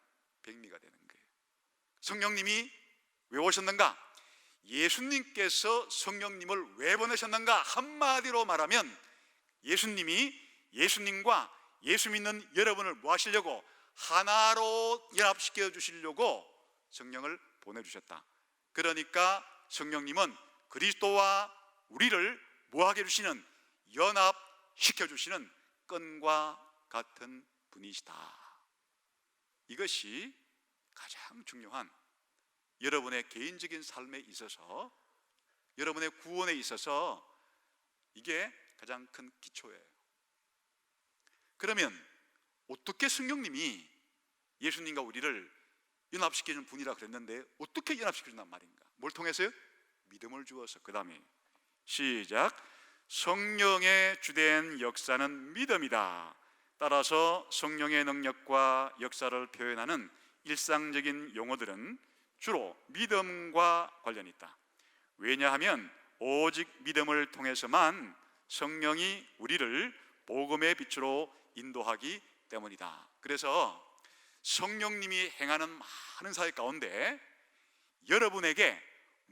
A: 백미가 되는 거예요. 성령님이 왜 오셨는가? 예수님께서 성령님을 왜 보내셨는가? 한마디로 말하면 예수님이 예수님과 예수 믿는 여러분을 뭐 하시려고? 하나로 연합시켜 주시려고 성령을 보내주셨다. 그러니까 성령님은 그리스도와 우리를 뭐하게 해주시는, 연합시켜 주시는 끈과 같은 분이시다. 이것이 가장 중요한, 여러분의 개인적인 삶에 있어서, 여러분의 구원에 있어서 이게 가장 큰 기초예요. 그러면 어떻게 성령님이 예수님과 우리를 연합시키는 분이라 그랬는데 어떻게 연합시켜준단 말인가? 뭘 통해서요? 믿음을 주어서. 그 다음에 시작. 성령의 주된 역사는 믿음이다. 따라서 성령의 능력과 역사를 표현하는 일상적인 용어들은 주로 믿음과 관련이 있다. 왜냐하면 오직 믿음을 통해서만 성령이 우리를 복음의 빛으로 인도하기 때문이다. 그래서 성령님이 행하는 많은 사역 가운데 여러분에게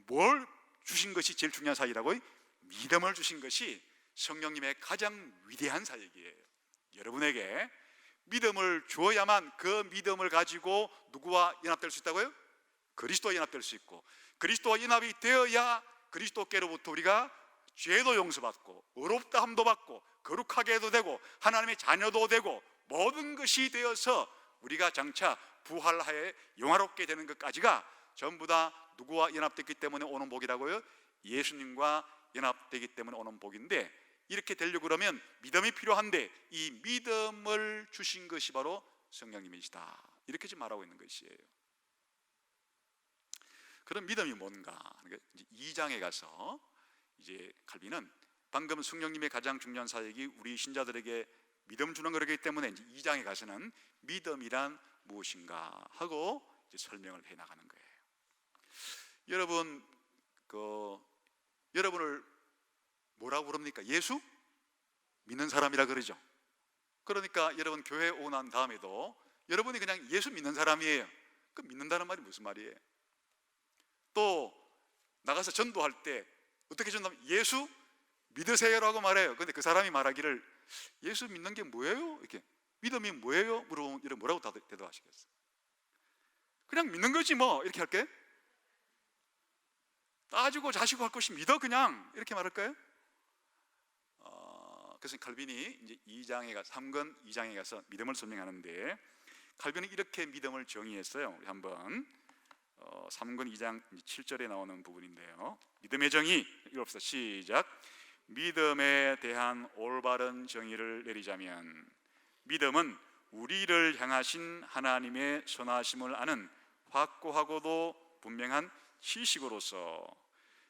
A: 뭘 주신 것이 제일 중요한 사역이라고요? 믿음을 주신 것이 성령님의 가장 위대한 사역이에요. 여러분에게 믿음을 주어야만 그 믿음을 가지고 누구와 연합될 수 있다고요? 그리스도와 연합될 수 있고, 그리스도와 연합이 되어야 그리스도께로부터 우리가 죄도 용서받고 의롭다 함도 받고 거룩하게 해도 되고 하나님의 자녀도 되고 모든 것이 되어서 우리가 장차 부활하에 영화롭게 되는 것까지가 전부 다 누구와 연합됐기 때문에 오는 복이라고요? 예수님과 연합되기 때문에 오는 복인데, 이렇게 되려고 그러면 믿음이 필요한데 이 믿음을 주신 것이 바로 성령님이시다. 이렇게 지금 말하고 있는 것이에요. 그럼 믿음이 뭔가? 2장에 가서 이제 칼빈은 방금 성령님의 가장 중요한 사역이 우리 신자들에게 믿음 주는 거기 때문에 이제 2장에 가서는 믿음이란 무엇인가 하고 이제 설명을 해 나가는 거예요. 여러분, 여러분을 뭐라고 부릅니까? 예수 믿는 사람이라 그러죠. 그러니까 여러분 교회 오고 난 다음에도 여러분이 그냥 예수 믿는 사람이에요. 그 믿는다는 말이 무슨 말이에요? 또 나가서 전도할 때 어떻게 전도하면 예수 믿으세요라고 말해요. 근데 그 사람이 말하기를 예수 믿는 게 뭐예요? 이렇게 믿음이 뭐예요? 물어보면 이런 뭐라고 대답하시겠어요? 그냥 믿는 거지 뭐 이렇게 할게? 따지고 자시고 할 것이 믿어 그냥 이렇게 말할까요? 그래서 칼빈이 이제 3권 2장에 가서 믿음을 설명하는데 칼빈은 이렇게 믿음을 정의했어요. 우리 한번 3권 2장 7절에 나오는 부분인데요. 믿음의 정의 읽어봅시다. 시작. 믿음에 대한 올바른 정의를 내리자면 믿음은 우리를 향하신 하나님의 선하심을 아는 확고하고도 분명한 지식으로서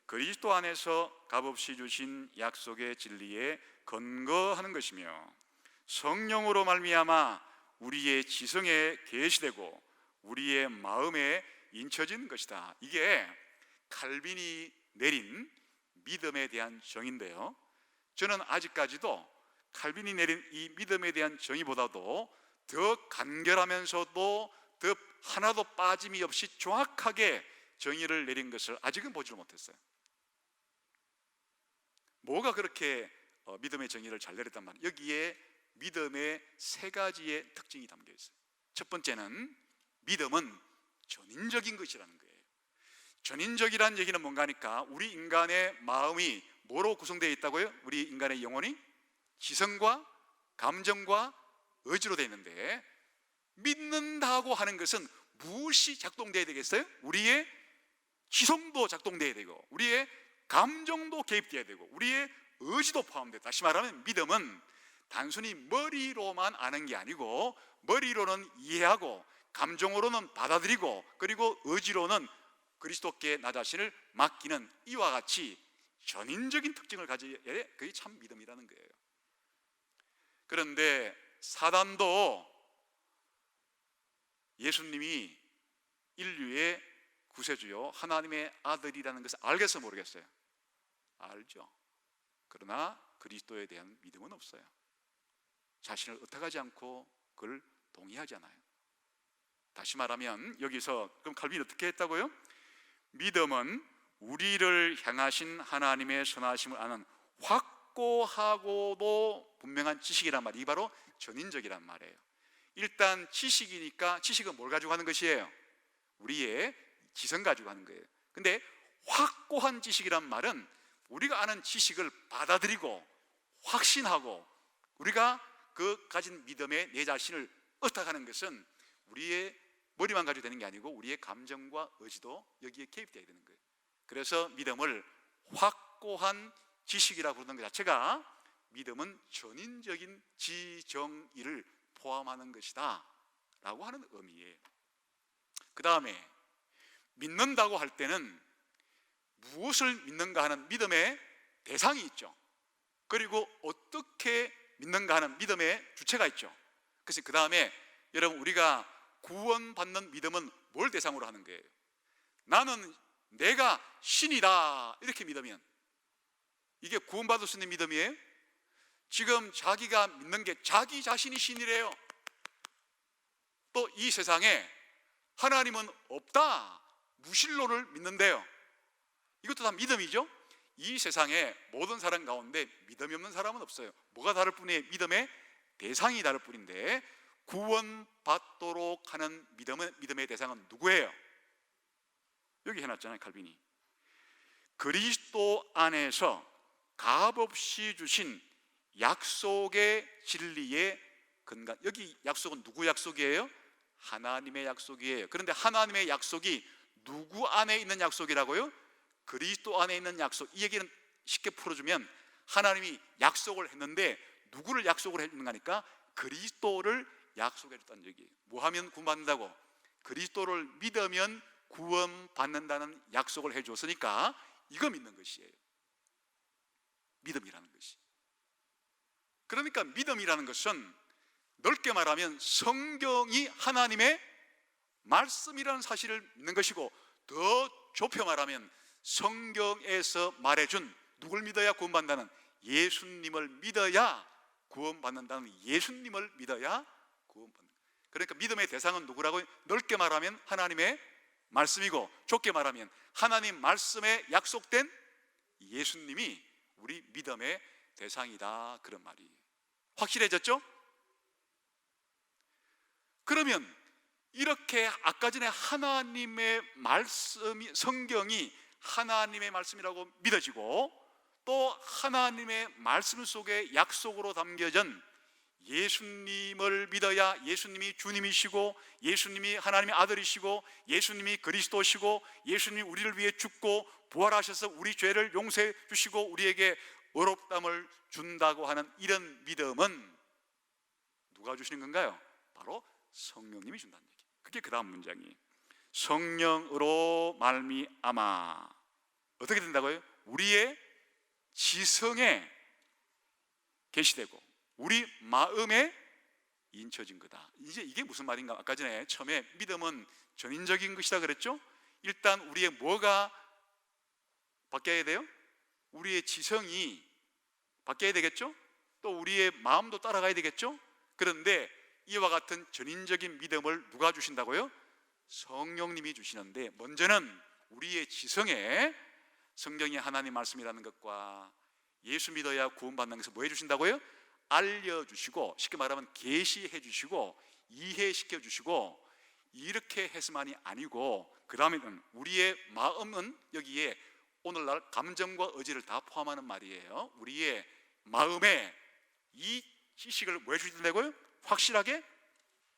A: 그리스도 안에서 값없이 주신 약속의 진리에 근거하는 것이며 성령으로 말미암아 우리의 지성에 계시되고 우리의 마음에 인쳐진 것이다. 이게 칼빈이 내린 믿음에 대한 정의인데요, 저는 아직까지도 칼빈이 내린 이 믿음에 대한 정의보다도 더 간결하면서도 더 하나도 빠짐이 없이 정확하게 정의를 내린 것을 아직은 보지를 못했어요. 뭐가 그렇게 믿음의 정의를 잘 내렸단 말이에요? 여기에 믿음의 3가지의 특징이 담겨 있어요. 첫 번째는 믿음은 전인적인 것이라는 거예요. 전인적이라는 얘기는 뭔가 하니까 우리 인간의 마음이 뭐로 구성되어 있다고요? 우리 인간의 영혼이 지성과 감정과 의지로 되어 있는데, 믿는다고 하는 것은 무엇이 작동되어야 되겠어요? 우리의 지성도 작동돼야 되고 우리의 감정도 개입돼야 되고 우리의 의지도 포함돼요. 다시 말하면 믿음은 단순히 머리로만 아는 게 아니고 머리로는 이해하고 감정으로는 받아들이고 그리고 의지로는 그리스도께 나 자신을 맡기는 이와 같이 전인적인 특징을 가져야 그게 참 믿음이라는 거예요. 그런데 사단도 예수님이 인류의 구세주요 하나님의 아들이라는 것을 알겠어 모르겠어요? 알죠. 그러나 그리스도에 대한 믿음은 없어요. 자신을 의탁하지 않고 그걸 동의하지 않아요. 다시 말하면 여기서 그럼 칼빈이 어떻게 했다고요? 믿음은 우리를 향하신 하나님의 선하심을 아는 확고하고도 분명한 지식이란 말이 바로 전인적이란 말이에요. 일단 지식이니까 지식은 뭘 가지고 하는 것이에요? 우리의 지성 가지고 하는 거예요. 근데 확고한 지식이란 말은 우리가 아는 지식을 받아들이고 확신하고 우리가 그 가진 믿음에 내 자신을 의탁하는 것은 우리의 머리만 가지고 되는 게 아니고 우리의 감정과 의지도 여기에 개입되어야 되는 거예요. 그래서 믿음을 확고한 지식이라고 부르는 것 자체가 믿음은 전인적인 지정의를 포함하는 것이다 라고 하는 의미예요. 그 다음에 믿는다고 할 때는 무엇을 믿는가 하는 믿음의 대상이 있죠. 그리고 어떻게 믿는가 하는 믿음의 주체가 있죠. 그래서 그 다음에 여러분 우리가 구원받는 믿음은 뭘 대상으로 하는 거예요? 나는 내가 신이다 이렇게 믿으면 이게 구원받을 수 있는 믿음이에요? 지금 자기가 믿는 게 자기 자신이 신이래요. 또 이 세상에 하나님은 없다 무신론을 믿는데요. 이것도 다 믿음이죠. 이 세상에 모든 사람 가운데 믿음이 없는 사람은 없어요. 뭐가 다를 뿐이에요? 믿음의 대상이 다를 뿐인데 구원받도록 하는 믿음의 대상은 누구예요? 여기 해놨잖아요. 칼빈이 그리스도 안에서 값없이 주신 약속의 진리의 근간. 여기 약속은 누구 약속이에요? 하나님의 약속이에요. 그런데 하나님의 약속이 누구 안에 있는 약속이라고요? 그리스도 안에 있는 약속. 이 얘기는 쉽게 풀어주면 하나님이 약속을 했는데 누구를 약속을 해주는 거니까 그리스도를 약속해 줬다는 얘기예요. 뭐 하면 구원받는다고? 그리스도를 믿으면 구원받는다는 약속을 해줬으니까 이거 믿는 것이에요. 믿음이라는 것이. 그러니까 믿음이라는 것은 넓게 말하면 성경이 하나님의 말씀이라는 사실을 믿는 것이고, 더 좁혀 말하면 성경에서 말해준, 누굴 믿어야 구원받는다는, 예수님을 믿어야 구원받는다는, 예수님을 믿어야 구원받는. 그러니까 믿음의 대상은 누구라고? 넓게 말하면 하나님의 말씀이고, 좁게 말하면 하나님 말씀에 약속된 예수님이 우리 믿음의 대상이다, 그런 말이에요. 확실해졌죠? 그러면 이렇게 아까 전에 하나님의 말씀이, 성경이 하나님의 말씀이라고 믿어지고, 또 하나님의 말씀 속에 약속으로 담겨진 예수님을 믿어야 예수님이 주님이시고, 예수님이 하나님의 아들이시고, 예수님이 그리스도시고, 예수님이 우리를 위해 죽고 부활하셔서 우리 죄를 용서해 주시고 우리에게 의롭다함을 준다고 하는 이런 믿음은 누가 주시는 건가요? 바로 성령님이 준다는 얘기. 그게 그 다음 문장이, 성령으로 말미암아 어떻게 된다고요? 우리의 지성에 계시되고 우리 마음에 인쳐진 거다. 이제 이게 무슨 말인가? 아까 전에 처음에 믿음은 전인적인 것이다 그랬죠? 일단 우리의 뭐가 바뀌어야 돼요? 우리의 지성이 바뀌어야 되겠죠? 또 우리의 마음도 따라가야 되겠죠? 그런데 이와 같은 전인적인 믿음을 누가 주신다고요? 성령님이 주시는데, 먼저는 우리의 지성에 성경이 하나님 말씀이라는 것과 예수 믿어야 구원받는 것을 뭐 해주신다고요? 알려주시고, 쉽게 말하면 계시해 주시고 이해시켜 주시고, 이렇게 해서만이 아니고 그 다음에는 우리의 마음은 여기에 오늘날 감정과 의지를 다 포함하는 말이에요. 우리의 마음에 이 지식을 뭐 해주신다고요? 확실하게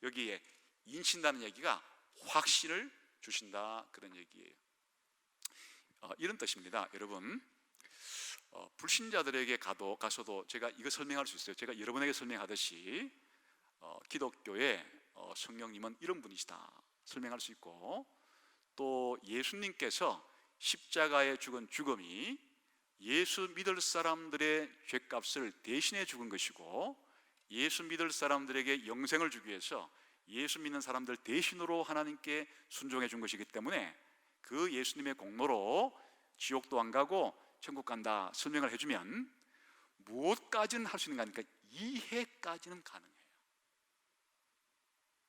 A: 여기에 인친다는 얘기가 확신을 주신다, 그런 얘기예요. 이런 뜻입니다. 여러분, 불신자들에게 가서도 제가 이거 설명할 수 있어요. 제가 여러분에게 설명하듯이 기독교의 성령님은 이런 분이시다 설명할 수 있고, 또 예수님께서 십자가에 죽은 죽음이 예수 믿을 사람들의 죄값을 대신해 죽은 것이고, 예수 믿을 사람들에게 영생을 주기 위해서 예수 믿는 사람들 대신으로 하나님께 순종해 준 것이기 때문에 그 예수님의 공로로 지옥도 안 가고 천국 간다 설명을 해주면 무엇까지는 할 수 있는 거 아닙니까? 이해까지는 가능해요.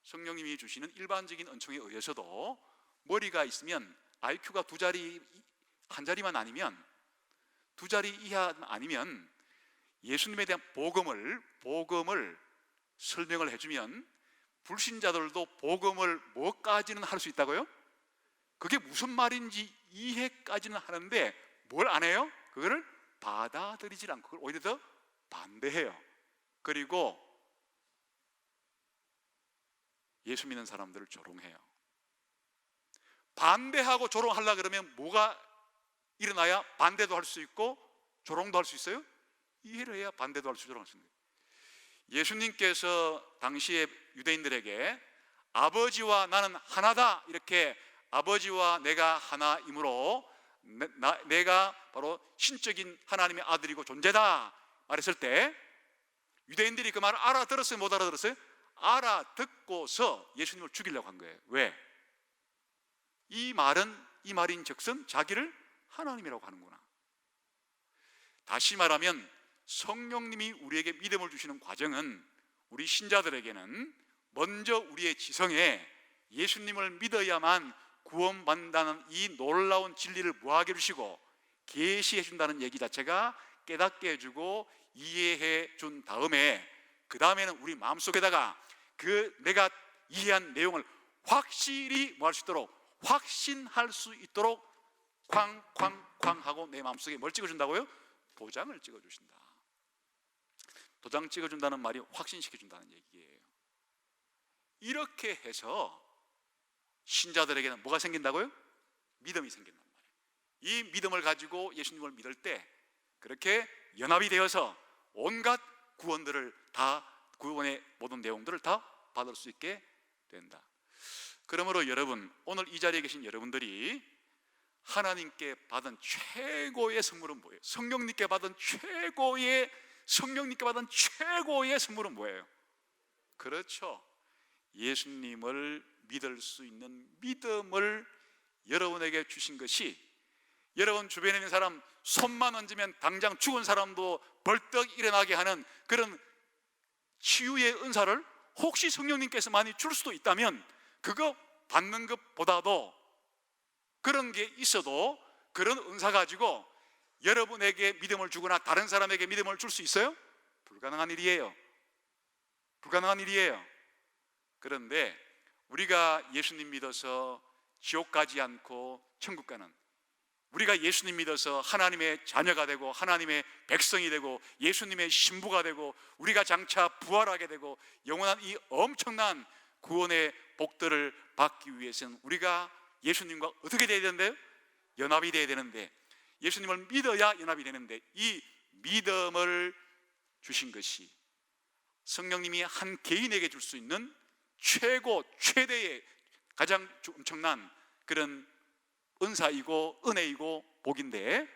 A: 성령님이 주시는 일반적인 은총에 의해서도 머리가 있으면 IQ가 두 자리, 한 자리만 아니면, 두 자리 이하 아니면 예수님에 대한 복음을 설명을 해주면 불신자들도 복음을 뭐까지는 할 수 있다고요? 그게 무슨 말인지 이해까지는 하는데 뭘 안 해요? 그거를 받아들이질 않고 그걸 오히려 더 반대해요. 그리고 예수 믿는 사람들을 조롱해요. 반대하고 조롱하려고 그러면 뭐가 일어나야 반대도 할 수 있고 조롱도 할 수 있어요? 이해를 해야 반대도 할 수, 조롱할 수 있는 거예요. 예수님께서 당시에 유대인들에게 아버지와 나는 하나다, 이렇게 아버지와 내가 하나이므로 내가 바로 신적인 하나님의 아들이고 존재다 말했을 때 유대인들이 그 말을 알아들었어요? 못 알아들었어요? 알아듣고서 예수님을 죽이려고 한 거예요. 왜? 이 말인 즉슨 자기를 하나님이라고 하는구나. 다시 말하면 성령님이 우리에게 믿음을 주시는 과정은 우리 신자들에게는 먼저 우리의 지성에 예수님을 믿어야만 구원받는다는 이 놀라운 진리를 무하게 해주시고 계시해 준다는 얘기 자체가 깨닫게 해주고 이해해 준 다음에, 그 다음에는 우리 마음속에다가 그 내가 이해한 내용을 확실히 뭐 할 수 있도록, 확신할 수 있도록 쾅쾅쾅 하고 내 마음속에 뭘 찍어준다고요? 도장을 찍어주신다. 도장 찍어준다는 말이 확신시켜준다는 얘기예요. 이렇게 해서 신자들에게는 뭐가 생긴다고요? 믿음이 생긴단 말이에요. 이 믿음을 가지고 예수님을 믿을 때 그렇게 연합이 되어서 온갖 구원들을 다, 구원의 모든 내용들을 다 받을 수 있게 된다. 그러므로 여러분, 오늘 이 자리에 계신 여러분들이 하나님께 받은 최고의 선물은 뭐예요? 성령님께 받은 최고의 선물은 뭐예요? 그렇죠, 예수님을 믿을 수 있는 믿음을 여러분에게 주신 것이, 여러분 주변에 있는 사람 손만 얹으면 당장 죽은 사람도 벌떡 일어나게 하는 그런 치유의 은사를 혹시 성령님께서 많이 줄 수도 있다면, 그거 받는 것보다도 그런 게 있어도 그런 은사 가지고 여러분에게 믿음을 주거나 다른 사람에게 믿음을 줄 수 있어요? 불가능한 일이에요. 그런데 우리가 예수님 믿어서 지옥 가지 않고 천국 가는, 우리가 예수님 믿어서 하나님의 자녀가 되고 하나님의 백성이 되고 예수님의 신부가 되고 우리가 장차 부활하게 되고 영원한 이 엄청난 구원의 복들을 받기 위해서는 우리가 예수님과 어떻게 돼야 되는데요? 연합이 돼야 되는데, 예수님을 믿어야 연합이 되는데, 이 믿음을 주신 것이 성령님이 한 개인에게 줄 수 있는 최대의 가장 엄청난 그런 은사이고 은혜이고 복인데,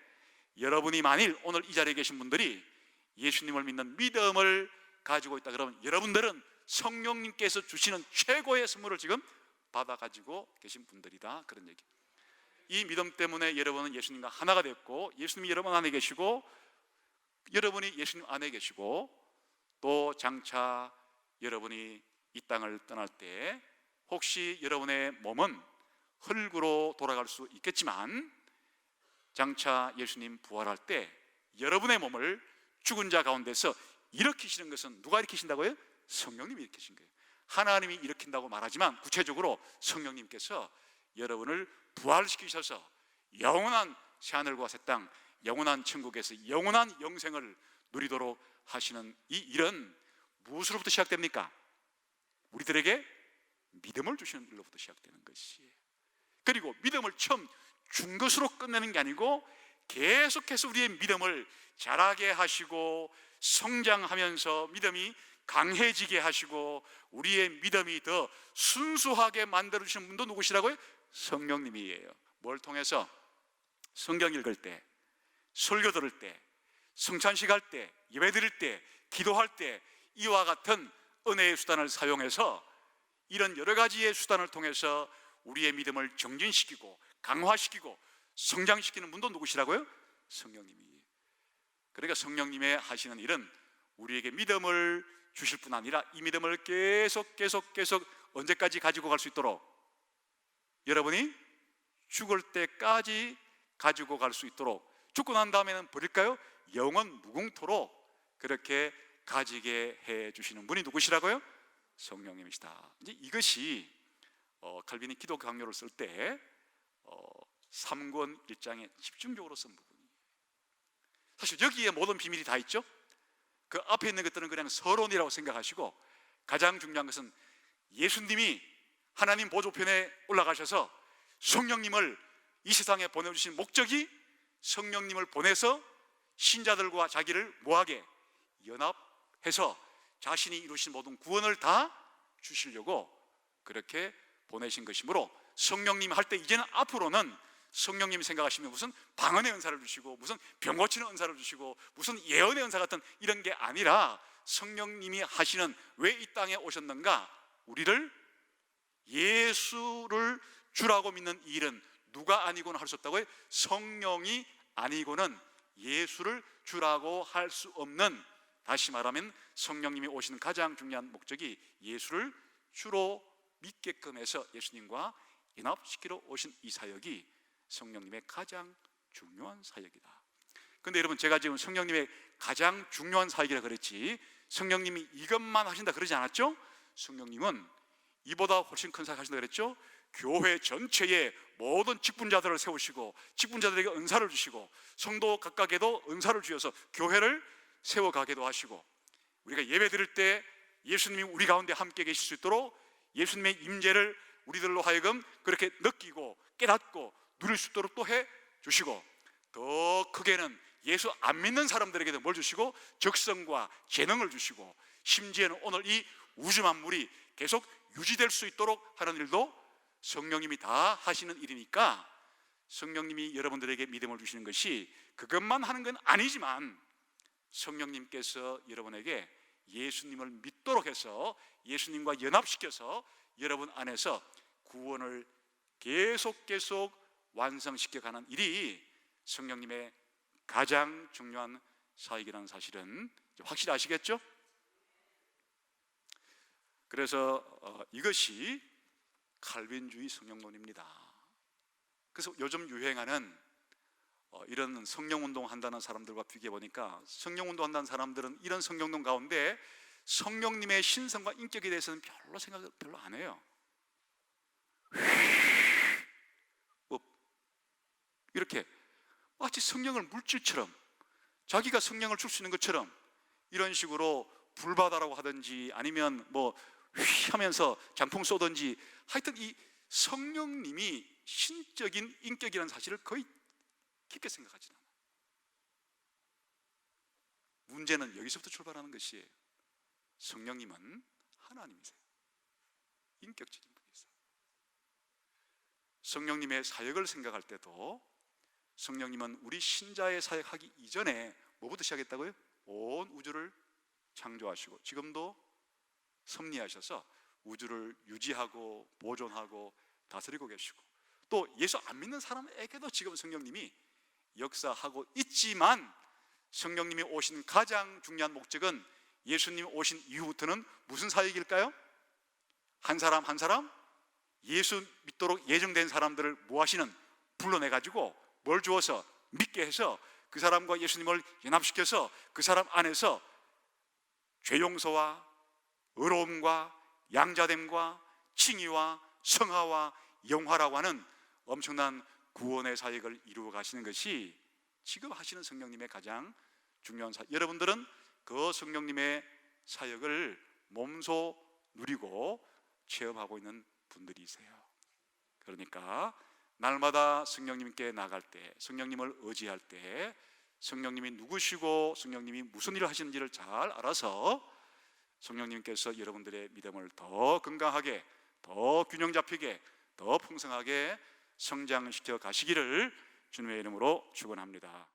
A: 여러분이 만일 오늘 이 자리에 계신 분들이 예수님을 믿는 믿음을 가지고 있다 그러면 여러분들은 성령님께서 주시는 최고의 선물을 지금 받아 가지고 계신 분들이다, 그런 얘기. 이 믿음 때문에 여러분은 예수님과 하나가 됐고, 예수님이 여러분 안에 계시고 여러분이 예수님 안에 계시고, 또 장차 여러분이 이 땅을 떠날 때 혹시 여러분의 몸은 흙으로 돌아갈 수 있겠지만 장차 예수님 부활할 때 여러분의 몸을 죽은 자 가운데서 일으키시는 것은 누가 일으키신다고요? 성령님이 일으키신 거예요. 하나님이 일으킨다고 말하지만 구체적으로 성령님께서 여러분을 부활시키셔서 영원한 새하늘과 새 땅, 영원한 천국에서 영원한 영생을 누리도록 하시는 이 일은 무엇으로부터 시작됩니까? 우리들에게 믿음을 주시는 일로부터 시작되는 것이에요. 그리고 믿음을 처음 준 것으로 끝내는 게 아니고 계속해서 우리의 믿음을 자라게 하시고 성장하면서 믿음이 강해지게 하시고 우리의 믿음이 더 순수하게 만들어주시는 분도 누구시라고요? 성령님이에요. 뭘 통해서? 성경 읽을 때, 설교 들을 때, 성찬식 할 때, 예배 드릴 때, 기도할 때 이와 같은 은혜의 수단을 사용해서 이런 여러 가지의 수단을 통해서 우리의 믿음을 정진시키고 강화시키고 성장시키는 분도 누구시라고요? 성령님이에요. 그러니까 성령님의 하시는 일은 우리에게 믿음을 주실 뿐 아니라 이 믿음을 계속 언제까지 가지고 갈 수 있도록, 여러분이 죽을 때까지 가지고 갈 수 있도록, 죽고 난 다음에는 버릴까요? 영원 무궁토록 그렇게 가지게 해 주시는 분이 누구시라고요? 성령님이시다. 이제 이것이 칼빈이 기도 강요를 쓸 때 3권 1장에 집중적으로 쓴 부분이에요. 사실 여기에 모든 비밀이 다 있죠. 그 앞에 있는 것들은 그냥 서론이라고 생각하시고 가장 중요한 것은 예수님이 하나님 보좌편에 올라가셔서 성령님을 이 세상에 보내주신 목적이 성령님을 보내서 신자들과 자기를 뭐하게? 연합해서 자신이 이루신 모든 구원을 다 주시려고 그렇게 보내신 것이므로 성령님 할 때 이제는 앞으로는 성령님이 생각하시면 무슨 방언의 은사를 주시고 무슨 병 고치는 은사를 주시고 무슨 예언의 은사 같은 이런 게 아니라 성령님이 하시는, 왜 이 땅에 오셨는가? 우리를 예수를 주라고 믿는 이 일은 누가 아니고는 할 수 없다고요? 성령이 아니고는 예수를 주라고 할 수 없는, 다시 말하면 성령님이 오시는 가장 중요한 목적이 예수를 주로 믿게끔 해서 예수님과 연합시키러 오신 이 사역이 성령님의 가장 중요한 사역이다. 그런데 여러분, 제가 지금 성령님의 가장 중요한 사역이라 그랬지 성령님이 이것만 하신다 그러지 않았죠? 성령님은 이보다 훨씬 큰 사역 하신다 그랬죠? 교회 전체에 모든 직분자들을 세우시고 직분자들에게 은사를 주시고 성도 각각에도 은사를 주셔서 교회를 세워가기도 하시고, 우리가 예배 드릴 때 예수님이 우리 가운데 함께 계실 수 있도록 예수님의 임재를 우리들로 하여금 그렇게 느끼고 깨닫고 누릴 수 있도록 또 해주시고, 더 크게는 예수 안 믿는 사람들에게도 뭘 주시고? 적성과 재능을 주시고, 심지어는 오늘 이 우주 만물이 계속 유지될 수 있도록 하는 일도 성령님이 다 하시는 일이니까 성령님이 여러분들에게 믿음을 주시는 것이 그것만 하는 건 아니지만 성령님께서 여러분에게 예수님을 믿도록 해서 예수님과 연합시켜서 여러분 안에서 구원을 계속 완성시켜가는 일이 성령님의 가장 중요한 사역이라는 사실은 확실히 아시겠죠? 그래서 이것이 칼빈주의 성령론입니다. 그래서 요즘 유행하는 이런 성령운동 한다는 사람들과 비교해 보니까 성령운동 한다는 사람들은 이런 성령론 가운데 성령님의 신성과 인격에 대해서는 별로 생각을 별로 안 해요. 이렇게 마치 성령을 물질처럼, 자기가 성령을 줄 수 있는 것처럼 이런 식으로 불바다라고 하든지 아니면 뭐 하면서 장풍 쏘든지, 하여튼 이 성령님이 신적인 인격이라는 사실을 거의 깊게 생각하지 않아요. 문제는 여기서부터 출발하는 것이에요. 성령님은 하나님이세요. 인격적인 분이세요. 성령님의 사역을 생각할 때도 성령님은 우리 신자의 사역하기 이전에 뭐부터 시작했다고요? 온 우주를 창조하시고 지금도 섭리하셔서 우주를 유지하고 보존하고 다스리고 계시고, 또 예수 안 믿는 사람에게도 지금 성령님이 역사하고 있지만 성령님이 오신 가장 중요한 목적은 예수님이 오신 이후부터는 무슨 사역일까요? 한 사람 한 사람 예수 믿도록 예정된 사람들을 모아시는, 불러내가지고 뭘 주어서 믿게 해서 그 사람과 예수님을 연합시켜서 그 사람 안에서 죄 용서와 의로움과 양자됨과 칭의와 성화와 영화라고 하는 엄청난 구원의 사역을 이루어 가시는 것이 지금 하시는 성령님의 가장 중요한 사역. 여러분들은 그 성령님의 사역을 몸소 누리고 체험하고 있는 분들이세요. 그러니까 날마다 성령님께 나갈 때, 성령님을 의지할 때 성령님이 누구시고 성령님이 무슨 일을 하시는지를 잘 알아서 성령님께서 여러분들의 믿음을 더 건강하게, 더 균형 잡히게, 더 풍성하게 성장시켜 가시기를 주님의 이름으로 축원합니다.